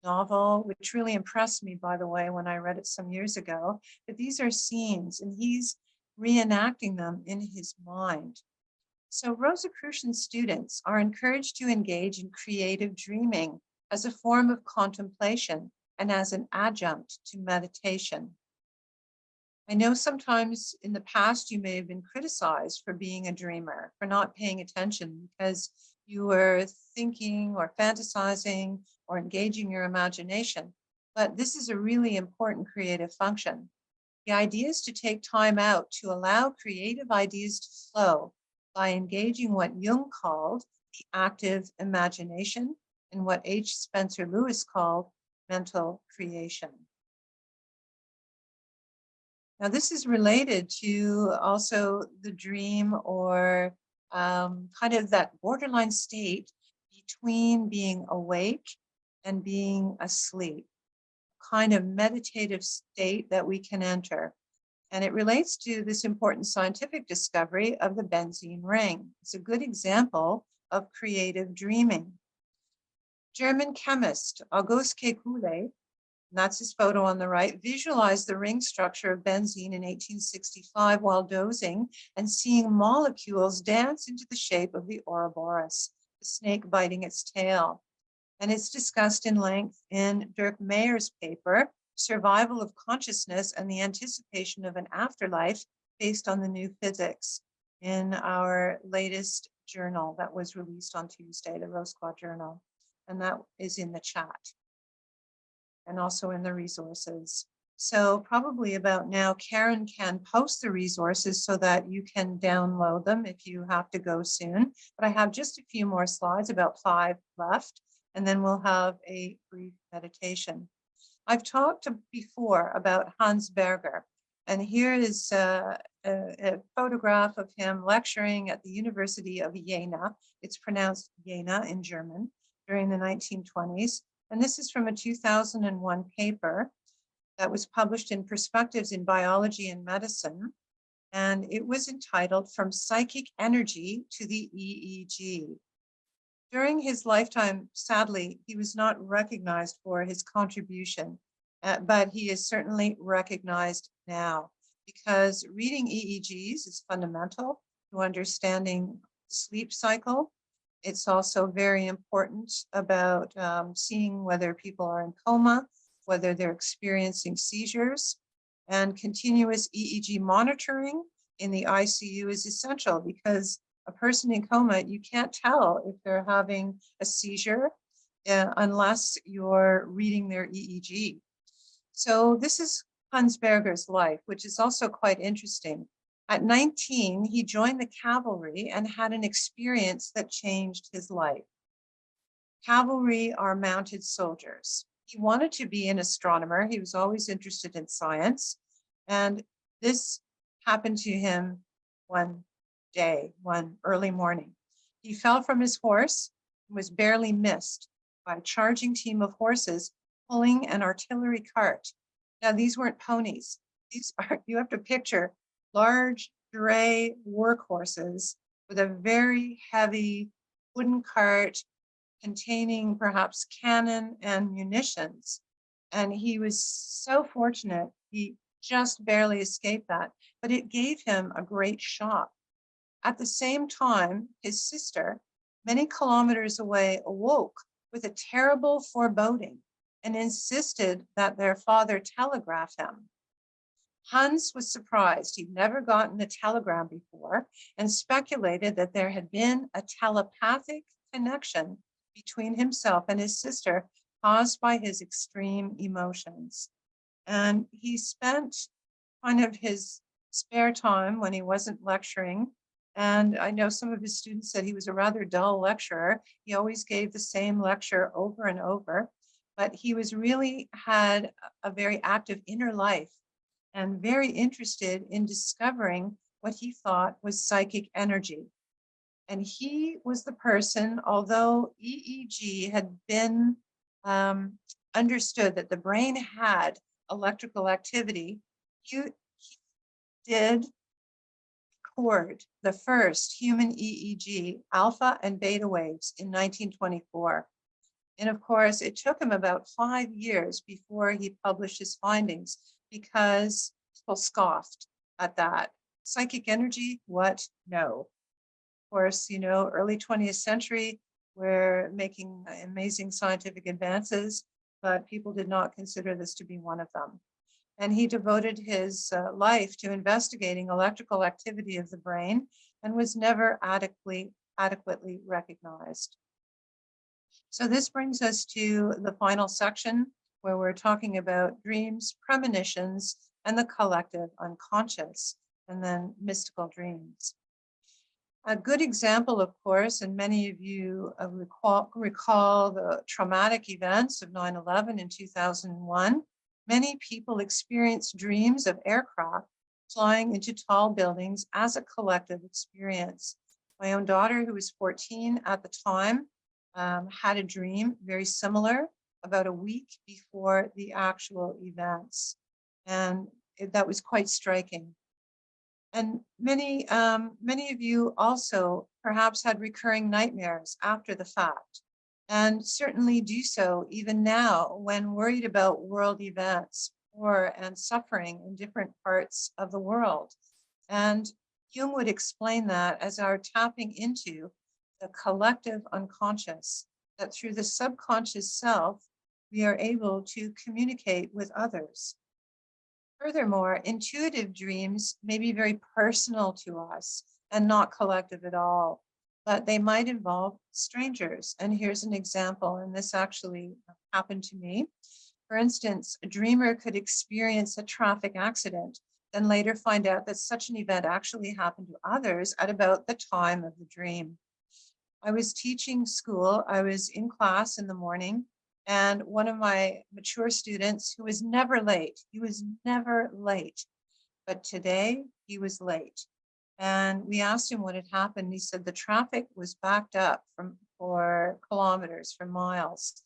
novel, which really impressed me, by the way, when I read it some years ago. But these are scenes, and he's reenacting them in his mind. So Rosicrucian students are encouraged to engage in creative dreaming as a form of contemplation and as an adjunct to meditation. I know sometimes in the past you may have been criticized for being a dreamer, for not paying attention because you were thinking or fantasizing or engaging your imagination. But this is a really important creative function. The idea is to take time out to allow creative ideas to flow by engaging what Jung called the active imagination and what H. Spencer Lewis called mental creation. Now, this is related to also the dream or kind of that borderline state between being awake and being asleep, kind of meditative state that we can enter. And it relates to this important scientific discovery of the benzene ring. It's a good example of creative dreaming. German chemist August Kekulé, and that's his photo on the right, visualized the ring structure of benzene in 1865 while dozing and seeing molecules dance into the shape of the Ouroboros, the snake biting its tail. And it's discussed in length in Dirk Mayer's paper, Survival of Consciousness and the Anticipation of an Afterlife Based on the New Physics, in our latest journal that was released on Tuesday, the Rose Squad Journal. And that is in the chat and also in the resources. So probably about now, Karen can post the resources so that you can download them if you have to go soon. But I have just a few more slides, about 5 left, and then we'll have a brief meditation. I've talked before about Hans Berger, and here is a photograph of him lecturing at the University of Jena. It's pronounced Jena in German, during the 1920s. And this is from a 2001 paper that was published in Perspectives in Biology and Medicine. And it was entitled From Psychic Energy to the EEG. During his lifetime, sadly, he was not recognized for his contribution, but he is certainly recognized now, because reading EEGs is fundamental to understanding the sleep cycle. It's also very important about seeing whether people are in coma, whether they're experiencing seizures, and continuous EEG monitoring in the ICU is essential, because a person in coma, you can't tell if they're having a seizure unless you're reading their EEG. So this is Hans Berger's life, which is also quite interesting. At 19, he joined the cavalry and had an experience that changed his life. Cavalry are mounted soldiers. He wanted to be an astronomer. He was always interested in science. And this happened to him one day, one early morning. He fell from his horse and was barely missed by a charging team of horses pulling an artillery cart. Now, these weren't ponies. These are, you have to picture large dray workhorses with a very heavy wooden cart containing perhaps cannon and munitions. And he was so fortunate, he just barely escaped that, but it gave him a great shock. At the same time, his sister, many kilometers away, awoke with a terrible foreboding and insisted that their father telegraph him. Hans was surprised. He'd never gotten a telegram before and speculated that there had been a telepathic connection between himself and his sister caused by his extreme emotions. And he spent kind of his spare time when he wasn't lecturing. And I know some of his students said he was a rather dull lecturer. He always gave the same lecture over and over, but he was really had a very active inner life and very interested in discovering what he thought was psychic energy. And he was the person, although EEG had been understood that the brain had electrical activity, he did record the first human EEG alpha and beta waves in 1924. And of course, it took him about 5 years before he published his findings, because people scoffed at that. Psychic energy, what? No. Of course, you know, early 20th century, we're making amazing scientific advances, but people did not consider this to be one of them. And he devoted his life to investigating electrical activity of the brain and was never adequately recognized. So this brings us to the final section, where we're talking about dreams, premonitions, and the collective unconscious, and then mystical dreams. A good example, of course, and many of you recall the traumatic events of 9/11 in 2001. Many people experienced dreams of aircraft flying into tall buildings as a collective experience. My own daughter, who was 14 at the time, had a dream very similar about a week before the actual events. And that was quite striking. And many of you also perhaps had recurring nightmares after the fact, and certainly do so even now when worried about world events, war and suffering in different parts of the world. And Jung would explain that as our tapping into the collective unconscious, that through the subconscious self, we are able to communicate with others. Furthermore, intuitive dreams may be very personal to us and not collective at all, but they might involve strangers. And here's an example, and this actually happened to me. For instance, a dreamer could experience a traffic accident, then later find out that such an event actually happened to others at about the time of the dream. I was teaching school. I was in class in the morning, and one of my mature students who was never late, he was never late, but today he was late. And we asked him what had happened. He said the traffic was backed up for kilometers, for miles,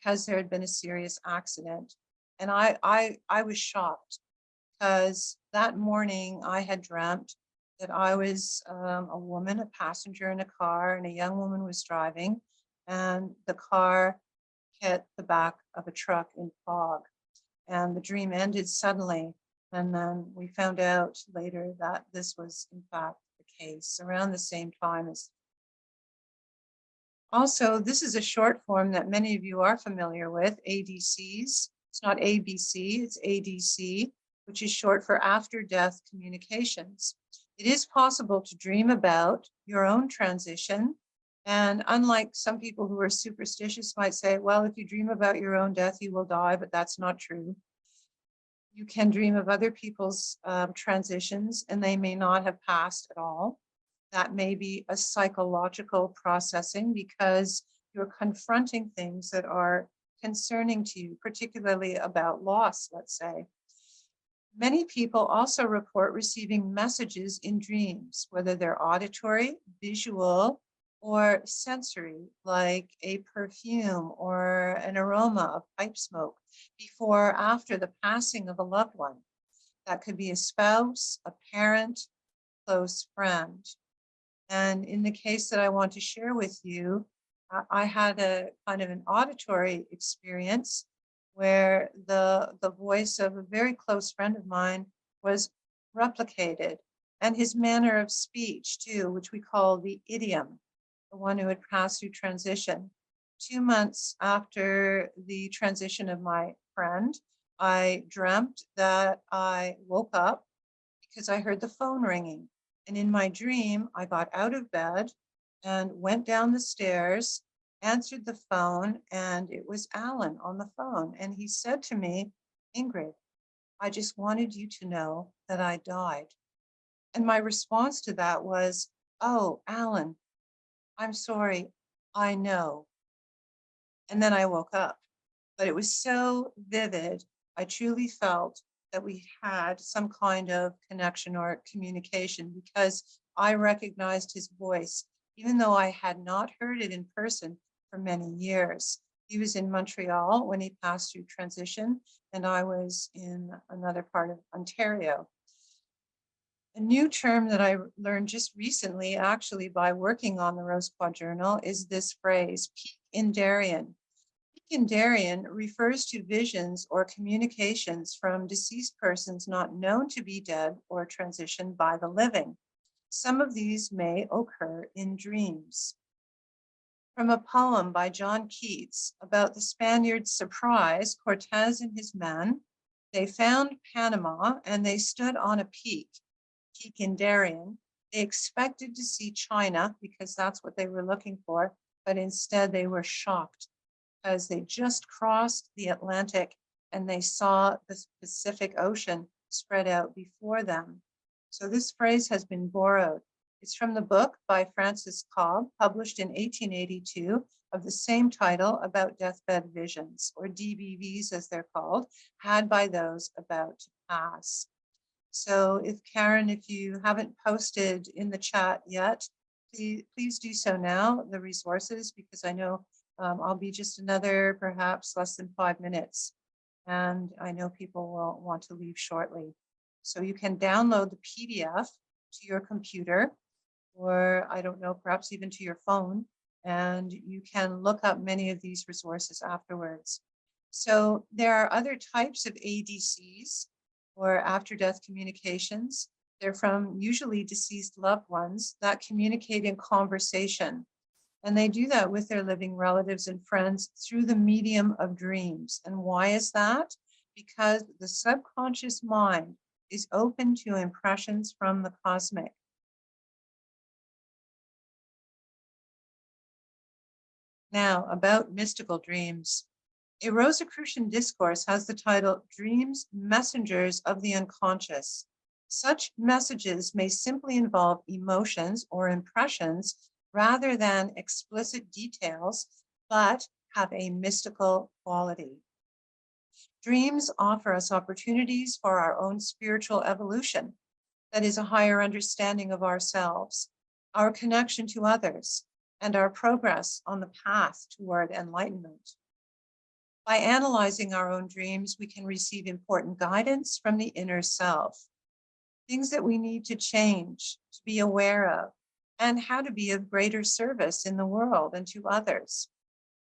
because there had been a serious accident. And I was shocked because that morning I had dreamt that I was a woman, a passenger in a car, and a young woman was driving, and the car hit the back of a truck in fog. And the dream ended suddenly. And then we found out later that this was, in fact, the case around the same time as. Also, this is a short form that many of you are familiar with, ADCs. It's not ABC, it's ADC, which is short for after-death communications. It is possible to dream about your own transition. And unlike some people who are superstitious might say, well, if you dream about your own death, you will die, but that's not true. You can dream of other people's transitions, and they may not have passed at all. That may be a psychological processing because you're confronting things that are concerning to you, particularly about loss, let's say. Many people also report receiving messages in dreams, whether they're auditory, visual, or sensory, like a perfume or an aroma of pipe smoke before or after the passing of a loved one. That could be a spouse, a parent, close friend. And in the case that I want to share with you, I had a kind of an auditory experience where the voice of a very close friend of mine was replicated, and his manner of speech too, which we call the idiom, the one who had passed through transition. 2 months after the transition of my friend, I dreamt that I woke up because I heard the phone ringing. And in my dream, I got out of bed and went down the stairs, answered the phone, and it was Alan on the phone. And he said to me, Ingrid, I just wanted you to know that I died. And my response to that was, oh, Alan, I'm sorry, I know. And then I woke up. But it was so vivid. I truly felt that we had some kind of connection or communication because I recognized his voice, even though I had not heard it in person for many years. He was in Montreal when he passed through transition, and I was in another part of Ontario. A new term that I learned just recently, actually by working on the Rose Quad Journal, is this phrase, peak in Darien. Darien refers to visions or communications from deceased persons not known to be dead or transitioned by the living. Some of these may occur in dreams. From a poem by John Keats about the Spaniards' surprise, Cortez and his men, they found Panama and they stood on a peak in Darien. They expected to see China because that's what they were looking for, but instead they were shocked because they just crossed the Atlantic and they saw the Pacific Ocean spread out before them. So this phrase has been borrowed. It's from the book by Francis Cobb, published in 1882, of the same title, about deathbed visions, or DBVs as they're called, had by those about to pass. So if Karen, if you haven't posted in the chat yet, please do so now, the resources, because I know I'll be just another perhaps less than 5 minutes. And I know people will want to leave shortly. So you can download the PDF to your computer, or I don't know, perhaps even to your phone, and you can look up many of these resources afterwards. So there are other types of ADCs, or after-death communications. They're from usually deceased loved ones that communicate in conversation. And they do that with their living relatives and friends through the medium of dreams. And why is that? Because the subconscious mind is open to impressions from the cosmic. Now, about mystical dreams. A Rosicrucian discourse has the title, Dreams, Messengers of the Unconscious. Such messages may simply involve emotions or impressions rather than explicit details, but have a mystical quality. Dreams offer us opportunities for our own spiritual evolution, that is, a higher understanding of ourselves, our connection to others, and our progress on the path toward enlightenment. By analyzing our own dreams, we can receive important guidance from the inner self, things that we need to change, to be aware of, and how to be of greater service in the world and to others.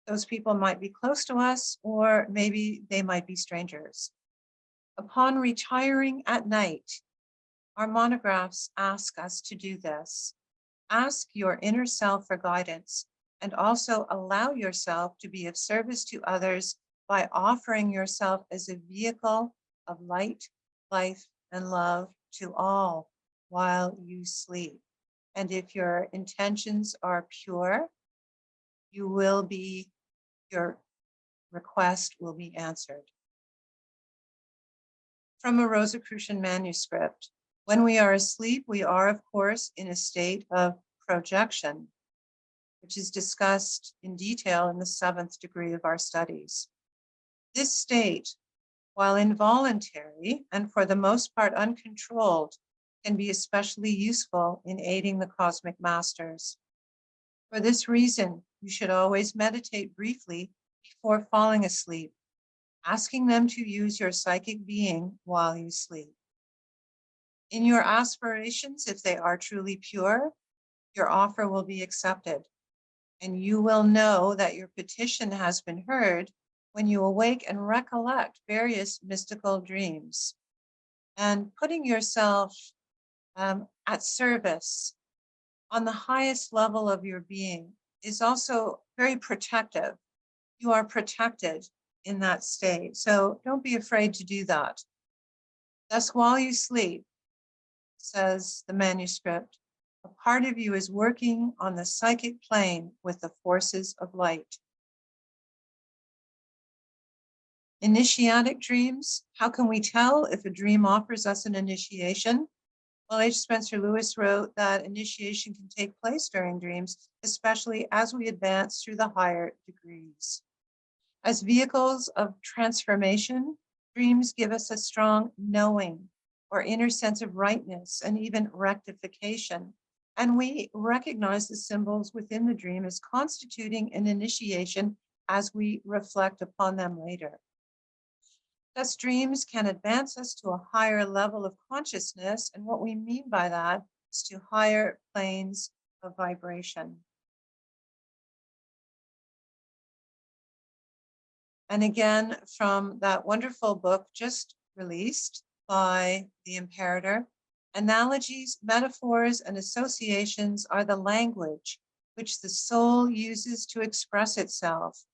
Those people might be close to us, or maybe they might be strangers. Upon retiring at night, our monographs ask us to do this. Ask your inner self for guidance, and also allow yourself to be of service to others by offering yourself as a vehicle of light, life, and love to all while you sleep. And if your intentions are pure, your request will be answered. From a Rosicrucian manuscript, when we are asleep, we are, of course, in a state of projection, which is discussed in detail in the 7th degree of our studies. This state, while involuntary and for the most part uncontrolled, can be especially useful in aiding the cosmic masters. For this reason, you should always meditate briefly before falling asleep, asking them to use your psychic being while you sleep. In your aspirations, if they are truly pure, your offer will be accepted, and you will know that your petition has been heard when you awake and recollect various mystical dreams. And putting yourself at service on the highest level of your being is also very protective. You are protected in that state, so don't be afraid to do that. Thus, while you sleep, says the manuscript, a part of you is working on the psychic plane with the forces of light. Initiatic dreams. How can we tell if a dream offers us an initiation? Well, H. Spencer Lewis wrote that initiation can take place during dreams, especially as we advance through the higher degrees. As vehicles of transformation, dreams give us a strong knowing or inner sense of rightness and even rectification. And we recognize the symbols within the dream as constituting an initiation as we reflect upon them later. Thus, dreams can advance us to a higher level of consciousness, and what we mean by that is to higher planes of vibration. And again, from that wonderful book just released by the Imperator, analogies, metaphors, and associations are the language which the soul uses to express itself.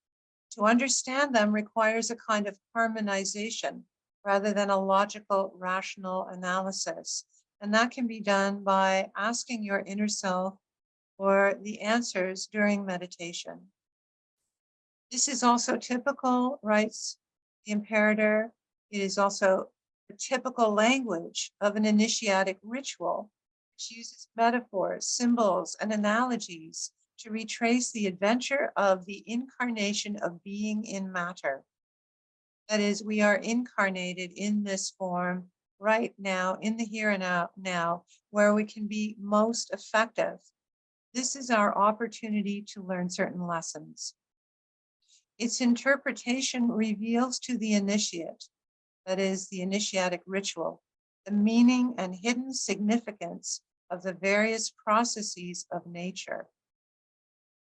To understand them requires a kind of harmonization rather than a logical, rational analysis. And that can be done by asking your inner self for the answers during meditation. This is also typical, writes the Imperator. It is also the typical language of an initiatic ritual, which uses metaphors, symbols, and analogies to retrace the adventure of the incarnation of being in matter. That is, we are incarnated in this form right now, in the here and now, where we can be most effective. This is our opportunity to learn certain lessons. Its interpretation reveals to the initiate, that is, the initiatic ritual, the meaning and hidden significance of the various processes of nature.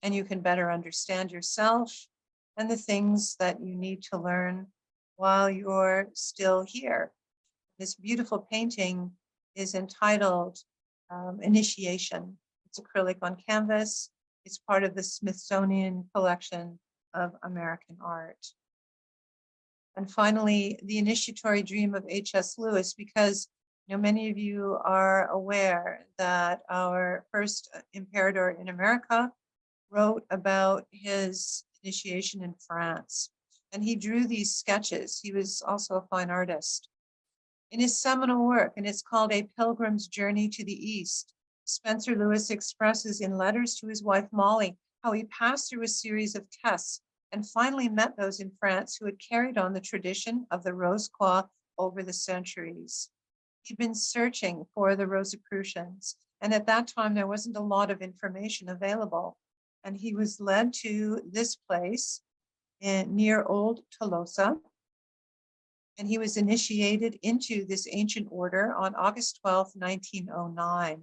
And you can better understand yourself and the things that you need to learn while you're still here. This beautiful painting is entitled Initiation. It's acrylic on canvas. It's part of the Smithsonian collection of American art. And finally, the initiatory dream of H.S. Lewis, because many of you are aware that our first Imperator in America wrote about his initiation in France. and he drew these sketches. He was also a fine artist. In his seminal work, and it's called A Pilgrim's Journey to the East, Spencer Lewis expresses in letters to his wife Molly how he passed through a series of tests and finally met those in France who had carried on the tradition of the Rose-Croix over the centuries. He'd been searching for the Rosicrucians, and at that time there wasn't a lot of information available. And he was led to this place near Old Tolosa, and he was initiated into this ancient order on August 12, 1909.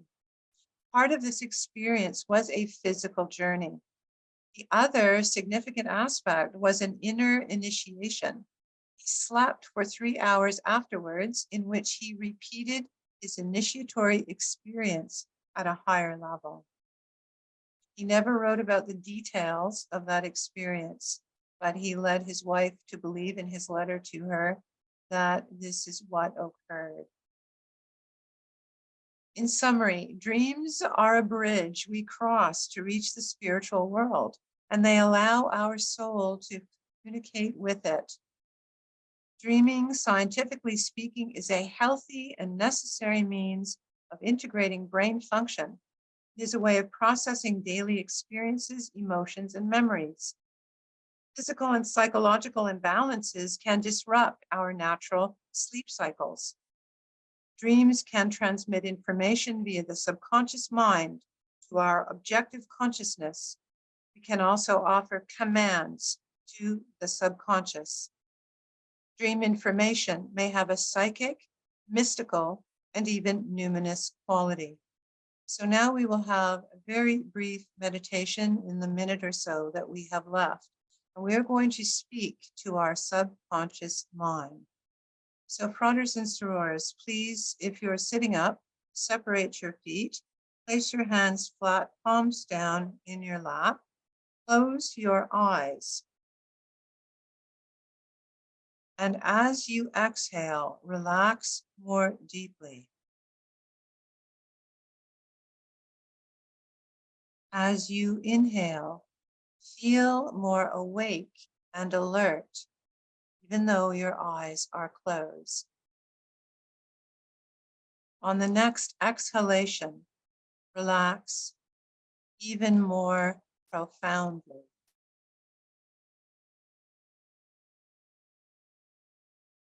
Part of this experience was a physical journey. The other significant aspect was an inner initiation. He slept for 3 hours afterwards, in which he repeated his initiatory experience at a higher level. He never wrote about the details of that experience, but he led his wife to believe in his letter to her that this is what occurred. In summary, dreams are a bridge we cross to reach the spiritual world, and they allow our soul to communicate with it. Dreaming, scientifically speaking, is a healthy and necessary means of integrating brain function. It is a way of processing daily experiences, emotions, and memories. Physical and psychological imbalances can disrupt our natural sleep cycles. Dreams can transmit information via the subconscious mind to our objective consciousness. We can also offer commands to the subconscious. Dream information may have a psychic, mystical, and even numinous quality. So now we will have a very brief meditation in the minute or so that we have left. And we are going to speak to our subconscious mind. So fratres and sorores, please, if you're sitting up, separate your feet, place your hands flat, palms down in your lap, close your eyes. And as you exhale, relax more deeply. As you inhale, feel more awake and alert, even though your eyes are closed. On the next exhalation, relax even more profoundly.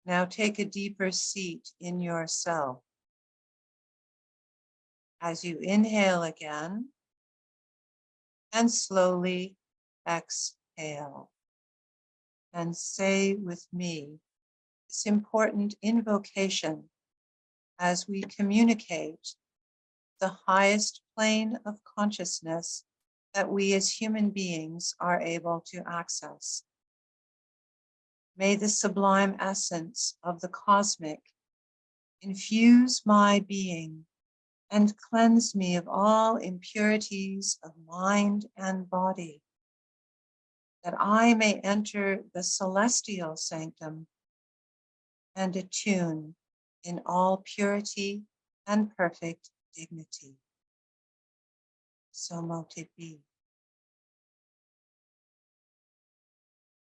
Now take a deeper seat in yourself. As you inhale again, and slowly exhale. And say with me this important invocation as we communicate the highest plane of consciousness that we as human beings are able to access. May the sublime essence of the cosmic infuse my being and cleanse me of all impurities of mind and body, that I may enter the celestial sanctum and attune in all purity and perfect dignity. So mote it be.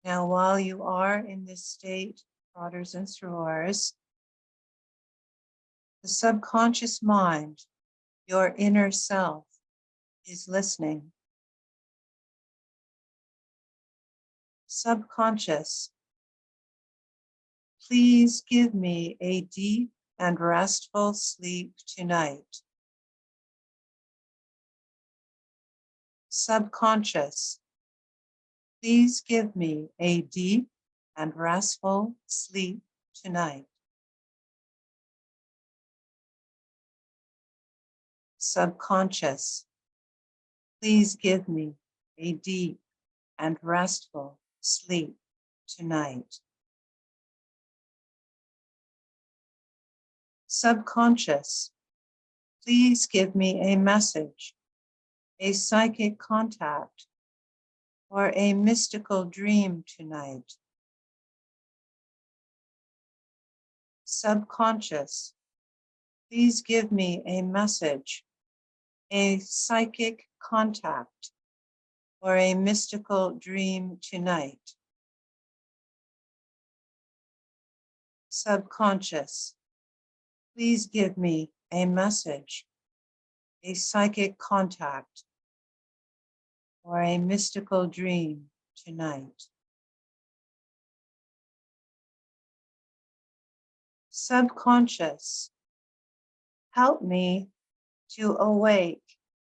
Now, while you are in this state, fratres and sorores, the subconscious mind, your inner self, is listening. Subconscious, please give me a deep and restful sleep tonight. Subconscious, please give me a deep and restful sleep tonight. Subconscious, please give me a deep and restful sleep tonight. Subconscious, please give me a message, a psychic contact, or a mystical dream tonight. Subconscious, please give me a message, a psychic contact, or a mystical dream tonight. Subconscious, please give me a message, a psychic contact, or a mystical dream tonight. Subconscious, help me to awake,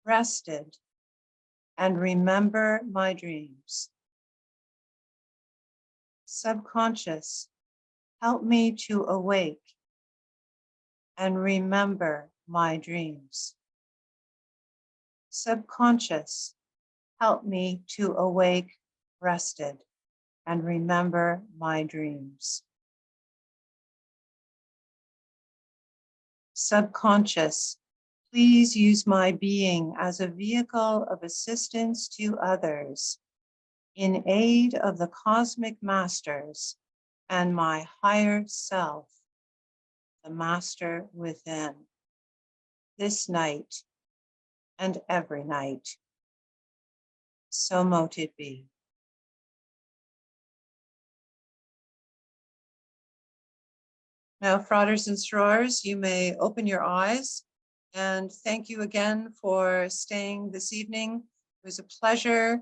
rested, and remember my dreams. Subconscious, help me to awake and remember my dreams. Subconscious, help me to awake, rested, and remember my dreams. Subconscious, please use my being as a vehicle of assistance to others in aid of the cosmic masters and my higher self, the master within, this night and every night. So mote it be. Now, frauders and sorors, you may open your eyes, and thank you again for staying this evening. It was a pleasure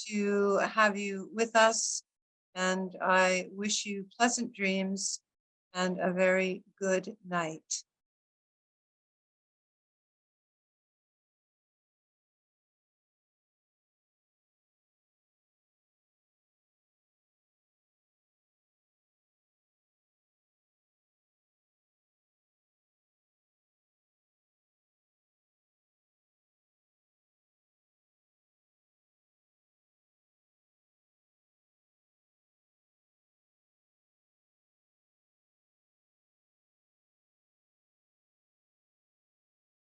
to have you with us, and I wish you pleasant dreams and a very good night.